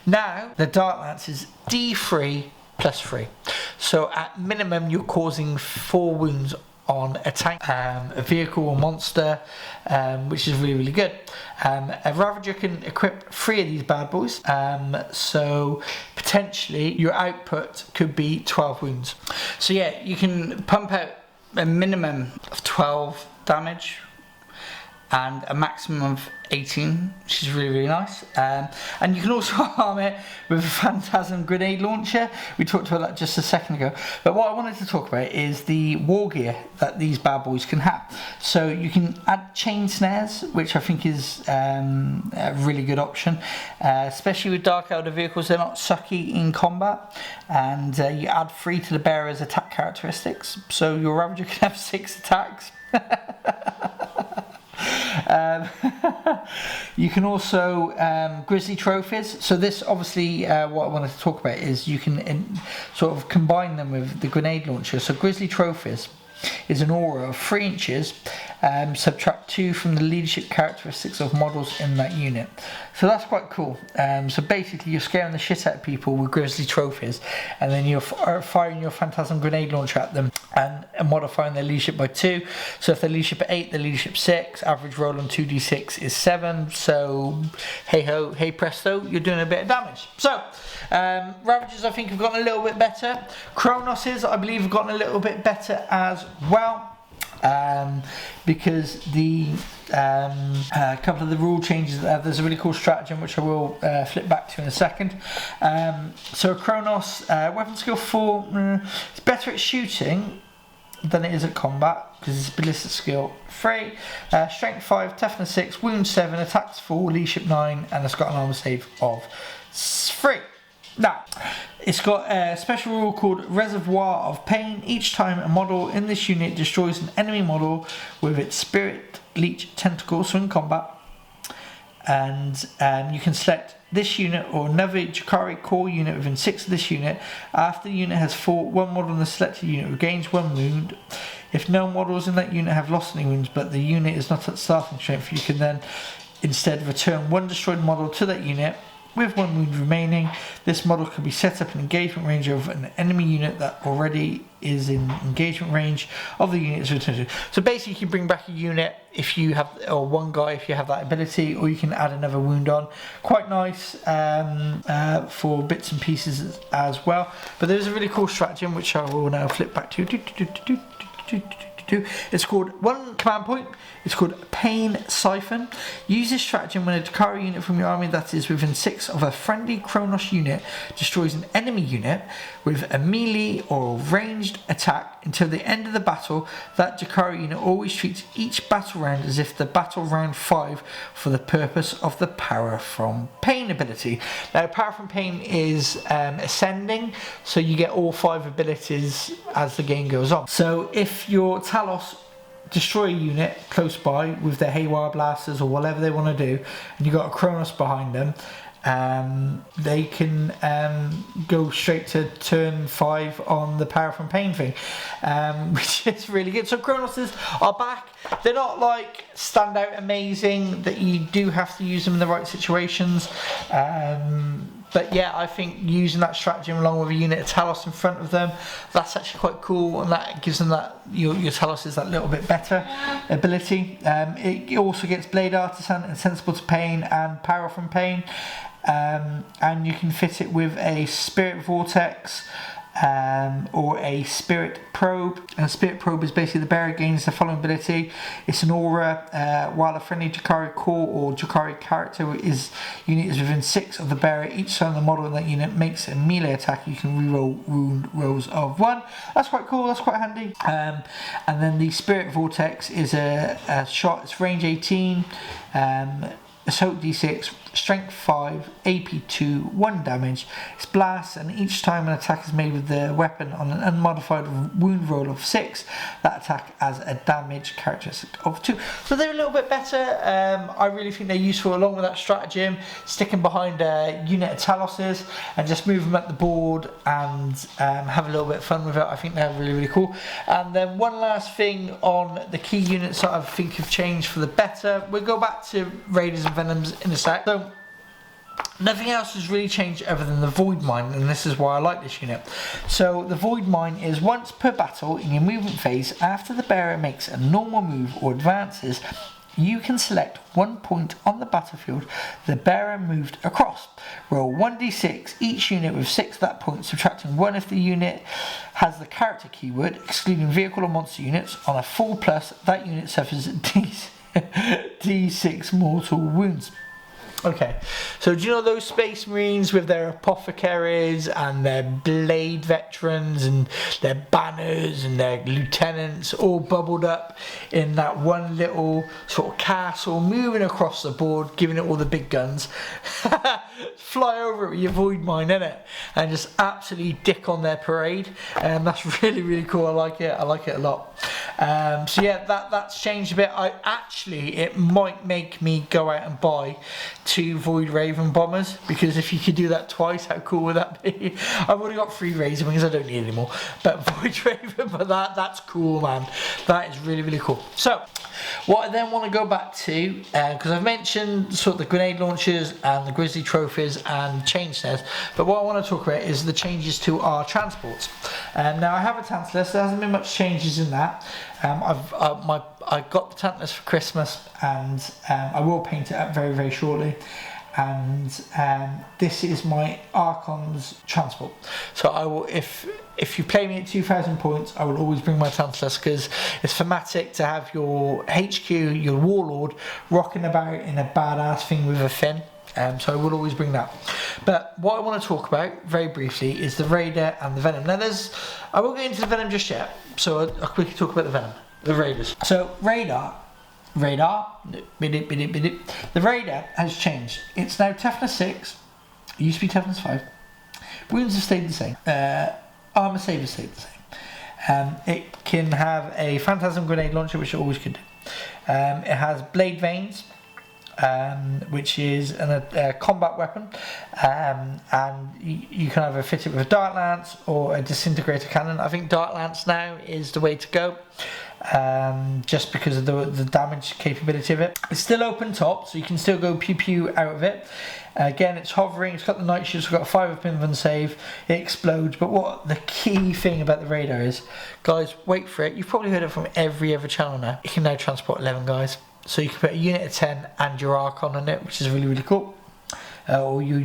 Now, the Dart Lance is D3 +3. So at minimum, you're causing 4 wounds on a tank, a vehicle or monster, which is really, really good. A Ravager can equip 3 of these bad boys, so potentially your output could be 12 wounds. So yeah, you can pump out a minimum of 12 damage and a maximum of 18, which is really, really nice. And you can also arm it with a Phantasm grenade launcher. We talked about that just a second ago. But what I wanted to talk about is the war gear that these bad boys can have. So you can add chain snares, which I think is a really good option, especially with Dark Elder vehicles. They're not sucky in combat, and you add 3 to the bearer's attack characteristics. So your Ravager can have 6 attacks. You can also grizzly trophies. So this obviously what I wanted to talk about is you can sort of combine them with the grenade launcher. So grizzly trophies is an aura of 3 inches, subtract 2 from the leadership characteristics of models in that unit. So that's quite cool. So basically you're scaring the shit out of people with grizzly trophies, and then you're firing your Phantasm grenade launcher at them and modifying their leadership by 2. So if their leadership 8, their leadership 6, average roll on 2d6 is 7. So hey ho, hey presto, you're doing a bit of damage. So Ravagers I think have gotten a little bit better. Chronoses I believe have gotten a little bit better as well. Because the a couple of the rule changes, there's a really cool stratagem which I will flip back to in a second. So Kronos, weapon skill 4, it's better at shooting than it is at combat because it's ballistic skill 3, strength 5, toughness 6, wound 7, attacks 4, leadership 9, and it's got an armor save of 3. Now, it's got a special rule called Reservoir of Pain. Each time a model in this unit destroys an enemy model with its Spirit Leech tentacle, so in combat, and you can select this unit or another Drukari core unit within 6 of this unit. After the unit has fought, one model in the selected unit regains 1 wound. If no models in that unit have lost any wounds, but the unit is not at starting strength, you can then instead return 1 destroyed model to that unit with 1 wound remaining. This model can be set up in engagement range of an enemy unit that already is in engagement range of the unit it's returned to. So basically you can bring back a unit if you have, or 1 guy if you have that ability, or you can add another wound on. Quite nice for bits and pieces as well. But there's a really cool stratagem which I will now flip back to. It's called 1 command point. It's called Pain Siphon. Use this stratagem when a Drukari unit from your army that is within 6 of a friendly Kronos unit destroys an enemy unit with a melee or ranged attack until the end of the battle. That Drukari unit always treats each battle round as if the battle round 5 for the purpose of the Power from Pain ability. Now, Power from Pain is ascending, so you get all 5 abilities as the game goes on. So if your Talos destroy a unit close by with their Haywire Blasters or whatever they want to do, and you've got a Kronos behind them, they can go straight to turn 5 on the Power from Pain thing, which is really good. So Kronoses are back. They're not like stand out amazing, that you do have to use them in the right situations, but yeah, I think using that stratagem along with a unit of Talos in front of them, that's actually quite cool, and that gives them that, your Talos is that little bit better ability. It also gets Blade Artisan, Insensible to Pain, and Power from Pain, and you can fit it with a Spirit Vortex or a Spirit Probe. And a Spirit Probe is basically the bearer gains the following ability. It's an aura while a friendly Drukari core or Drukari character unit is within 6 of the bearer. Each time the model in that unit makes a melee attack, you can reroll wound rolls of 1. That's quite cool, that's quite handy. And then the Spirit Vortex is a shot, it's range 18, Assault D6, Strength 5, AP 2, 1 damage. It's blast, and each time an attack is made with the weapon on an unmodified wound roll of 6, that attack has a damage characteristic of 2. So they're a little bit better. I really think they're useful along with that stratagem, sticking behind a unit of Taloses and just move them up the board and have a little bit of fun with it. I think they're really, really cool. And then one last thing on the key units that I think have changed for the better. We'll go back to Raiders and Venoms in a sec. So nothing else has really changed other than the Void Mine, and this is why I like this unit. So the Void Mine is once per battle in your movement phase, after the bearer makes a normal move or advances, you can select 1 point on the battlefield the bearer moved across. Roll 1d6, each unit with 6 of that point, subtracting 1 if the unit has the character keyword, excluding vehicle or monster units. On a 4+, that unit suffers d6 mortal wounds. Okay, so do you know those Space Marines with their apothecaries and their blade veterans and their banners and their lieutenants all bubbled up in that one little sort of castle, moving across the board, giving it all the big guns? Fly over it with your Void Mine, innit? And just absolutely dick on their parade. And that's really, really cool. I like it a lot. So yeah, that's changed a bit. It might make me go out and buy 2 Void Raven bombers, because if you could do that twice, how cool would that be? I've already got 3 Razor Wings, I don't need any more, but Void Raven, but that's cool, man. That is really, really cool. So what I then want to go back to, because I've mentioned sort of the grenade launchers and the Grizzly trophies and chain snares, but what I want to talk about is the changes to our transports. Now I have a Tantalus, there hasn't been much changes in that. I got the Tantalus for Christmas, and I will paint it up very, very shortly. And this is my Archon's transport. So I will, if you play me at 2,000 points, I will always bring my Tantalus, because it's thematic to have your HQ, your Warlord, rocking about in a badass thing with a fin. So I will always bring that. But what I want to talk about very briefly is the Raider and the Venom. Now I won't get into the Venom just yet, so I'll quickly talk about the Venom, the Raiders. So the Raider has changed. It's now toughness 6, it used to be toughness 5. Wounds have stayed the same. Armor save has stayed the same. It can have a Phantasm Grenade Launcher, which it always could do. It has Blade Veins, which is a combat weapon, and you can either fit it with a Dart Lance or a Disintegrator Cannon. I think Dart Lance now is the way to go, just because of the damage capability of it. It's still open top, so you can still go pew pew out of it. Again, it's hovering, it's got the night shield, it's got a 5 up invuln save, it explodes. But what the key thing about the radar is, guys, wait for it, you've probably heard it from every other channel now, it can now transport 11 guys. So you can put a unit of 10 and your Archon on it, which is really, really cool. Or your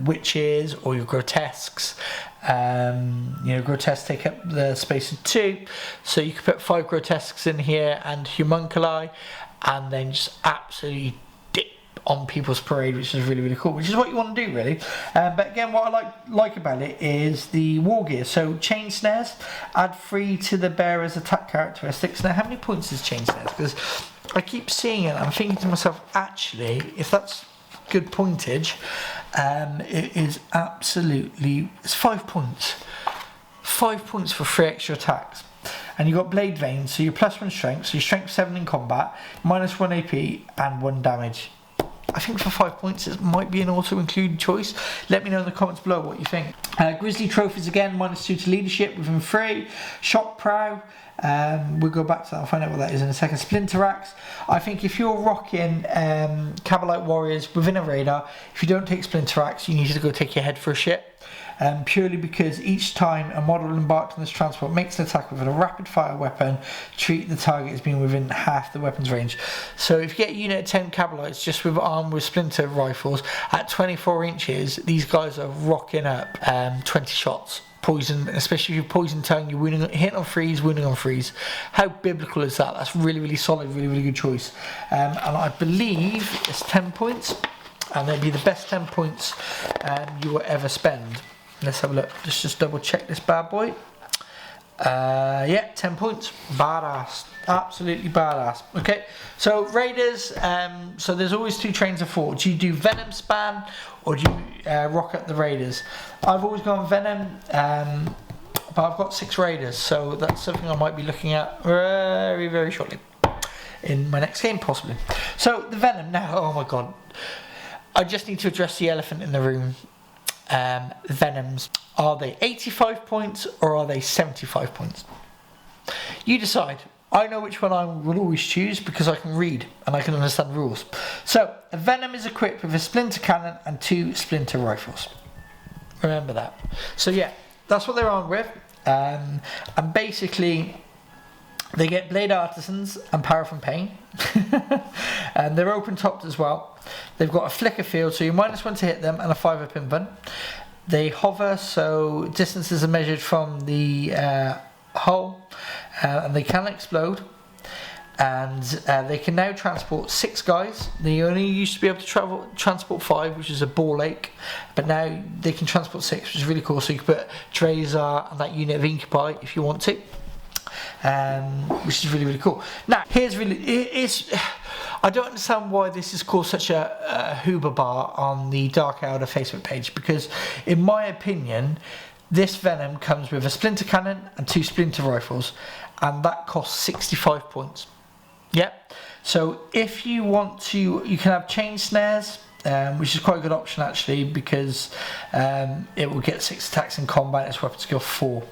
Witches, or your Grotesques. Grotesques take up the space of 2. So you can put 5 Grotesques in here and Homunculi, and then just absolutely on people's parade, which is really, really cool, which is what you want to do, really. But again, what I like about it is the war gear. So chain snares, add 3 to the bearer's attack characteristics. Now, how many points is chain snares? Because I keep seeing it, I'm thinking to myself, actually, if that's good pointage, it is absolutely, it's 5 points. 5 points for 3 extra attacks. And you've got Blade Veins, so you're +1 strength, so you're strength 7 in combat, -1 AP, and 1 damage. I think for 5 points it might be an auto-include choice. Let me know in the comments below what you think. Grizzly trophies again, -2 to leadership within 3. Shock Prow, we'll go back to that and find out what that is in a second. Splinter Axe. I think if you're rocking Cabalite Warriors within a radar, if you don't take Splinter Axe, you need to go take your head for a shit. Purely because each time a model embarked on this transport makes an attack with a rapid fire weapon, treat the target as being within half the weapon's range. So if you get a unit of 10 Cabalites just with armed with splinter rifles at 24 inches, these guys are rocking up 20 shots. Poison, especially if you're poison tongue, you're hitting on freeze, wounding on freeze. How biblical is that? That's really, really solid, really, really good choice. And I believe it's 10 points, and they'll be the best 10 points you will ever spend. Let's have a look. Just double check this bad boy. Yeah, 10 points. Badass. Absolutely badass. Okay, so Raiders. So there's always 2 trains of thought. Do you do Venom span or do you rock up the Raiders? I've always gone Venom, but I've got 6 Raiders, so that's something I might be looking at very, very shortly in my next game, possibly. So the Venom now. Oh my god. I just need to address the elephant in the room. Venoms, are they 85 points or are they 75 points? You decide. I know which one I will always choose because I can read and I can understand rules. So a Venom is equipped with a Splinter Cannon and 2 Splinter Rifles. Remember that. So yeah, that's what they're armed with, and basically they get Blade Artisans and Power from Pain. And they're open topped as well. They've got a flicker field, so you're -1 to hit them, and a 5 up invuln. They hover, so distances are measured from the hull, and they can explode. And they can now transport 6 guys. They only used to be able to transport 5, which is a ball ache, but now they can transport 6, which is really cool. So you can put Drazar and that unit of Incubi if you want to, which is really, really cool. Now, I don't understand why this is called such a hoober bar on the Dark Elder Facebook page, because in my opinion, this Venom comes with a Splinter Cannon and 2 Splinter Rifles, and that costs 65 points. Yep. So if you want to, you can have Chain Snares, which is quite a good option actually, because it will get 6 attacks in combat. It's weapon skill 4.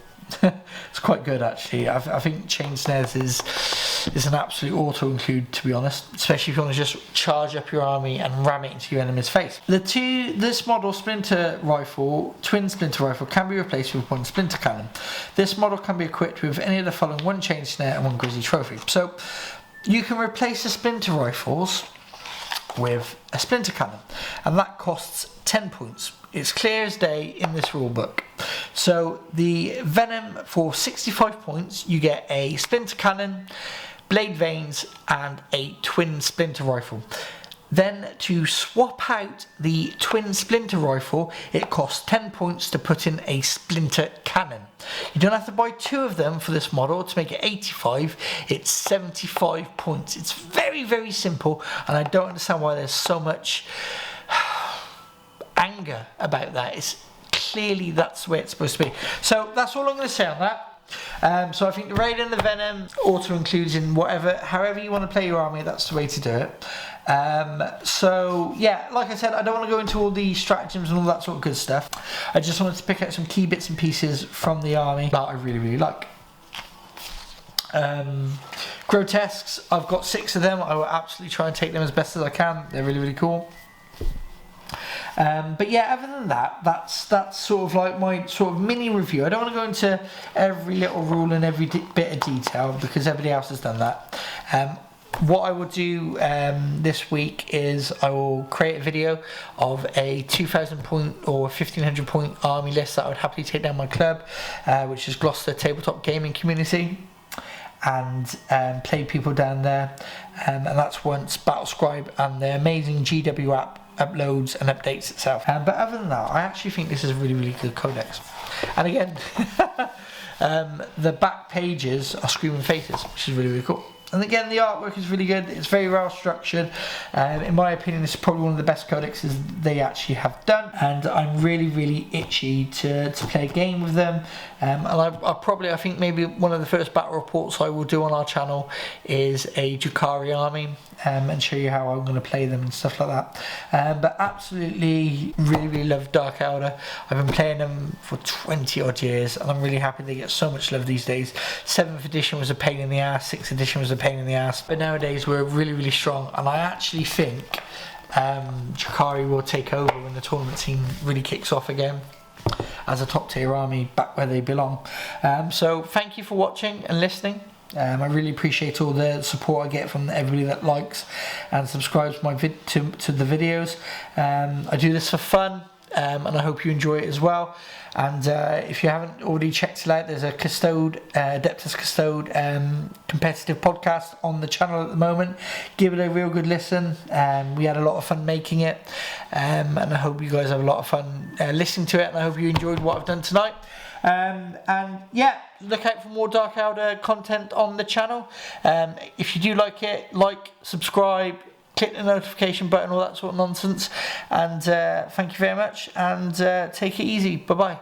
It's quite good actually. I think Chain Snares is an absolute auto include, to be honest, especially if you want to just charge up your army and ram it into your enemy's face. This model Splinter Rifle, Twin Splinter Rifle, can be replaced with 1 Splinter Cannon. This model can be equipped with any of the following: 1 Chain Snare and 1 Grizzly Trophy. So you can replace the Splinter Rifles with a Splinter Cannon, and that costs 10 points. It's clear as day in this rule book. So the Venom, for 65 points, you get a Splinter Cannon, Blade Veins, and a Twin Splinter Rifle. Then to swap out the Twin Splinter Rifle, it costs 10 points to put in a Splinter Cannon. You don't have to buy 2 of them for this model to make it 85, it's 75 points. It's very, very simple, and I don't understand why there's so much anger about that. It's clearly that's the way it's supposed to be. So that's all I'm going to say on that. So I think the Raid and the Venom auto includes in however you want to play your army, that's the way to do it. So yeah, like I said, I don't want to go into all the stratagems and all that sort of good stuff. I just wanted to pick out some key bits and pieces from the army that I really, really like. Grotesques, I've got 6 of them. I will absolutely try and take them as best as I can. They're really, really cool. But yeah, other than that, that's sort of like my sort of mini review. I don't want to go into every little rule and every bit of detail because everybody else has done that. What I will do this week is I will create a video of a 2,000 point or 1,500 point army list that I would happily take down my club, which is Gloucester Tabletop Gaming Community, and play people down there. And that's once Battlescribe and the amazing GW app uploads and updates itself. But other than that, I actually think this is a really, really good codex. And again, the back pages are screaming faces, which is really, really cool. And again, the artwork is really good. It's very well structured. In my opinion, this is probably one of the best codexes they actually have done. And I'm really, really itchy to play a game with them. And I think maybe one of the first battle reports I will do on our channel is a Drukari army, and show you how I'm going to play them and stuff like that. But absolutely, really, really love Dark Elder. I've been playing them for 20 odd years, and I'm really happy they get so much love these days. 7th edition was a pain in the ass, 6th edition was a pain in the ass, but nowadays we're really, really strong, and I actually think Drukari will take over when the tournament scene really kicks off again as a top tier army back where they belong. So thank you for watching and listening. I really appreciate all the support I get from everybody that likes and subscribes to the videos. I do this for fun, and I hope you enjoy it as well. And if you haven't already checked it out, there's a Adeptus Custode competitive podcast on the channel at the moment. Give it a real good listen. We had a lot of fun making it, and I hope you guys have a lot of fun listening to it, and I hope you enjoyed what I've done tonight. And yeah, look out for more Dark Elder content on the channel. If you do like it, subscribe, click the notification button, all that sort of nonsense. And thank you very much, and take it easy. Bye bye.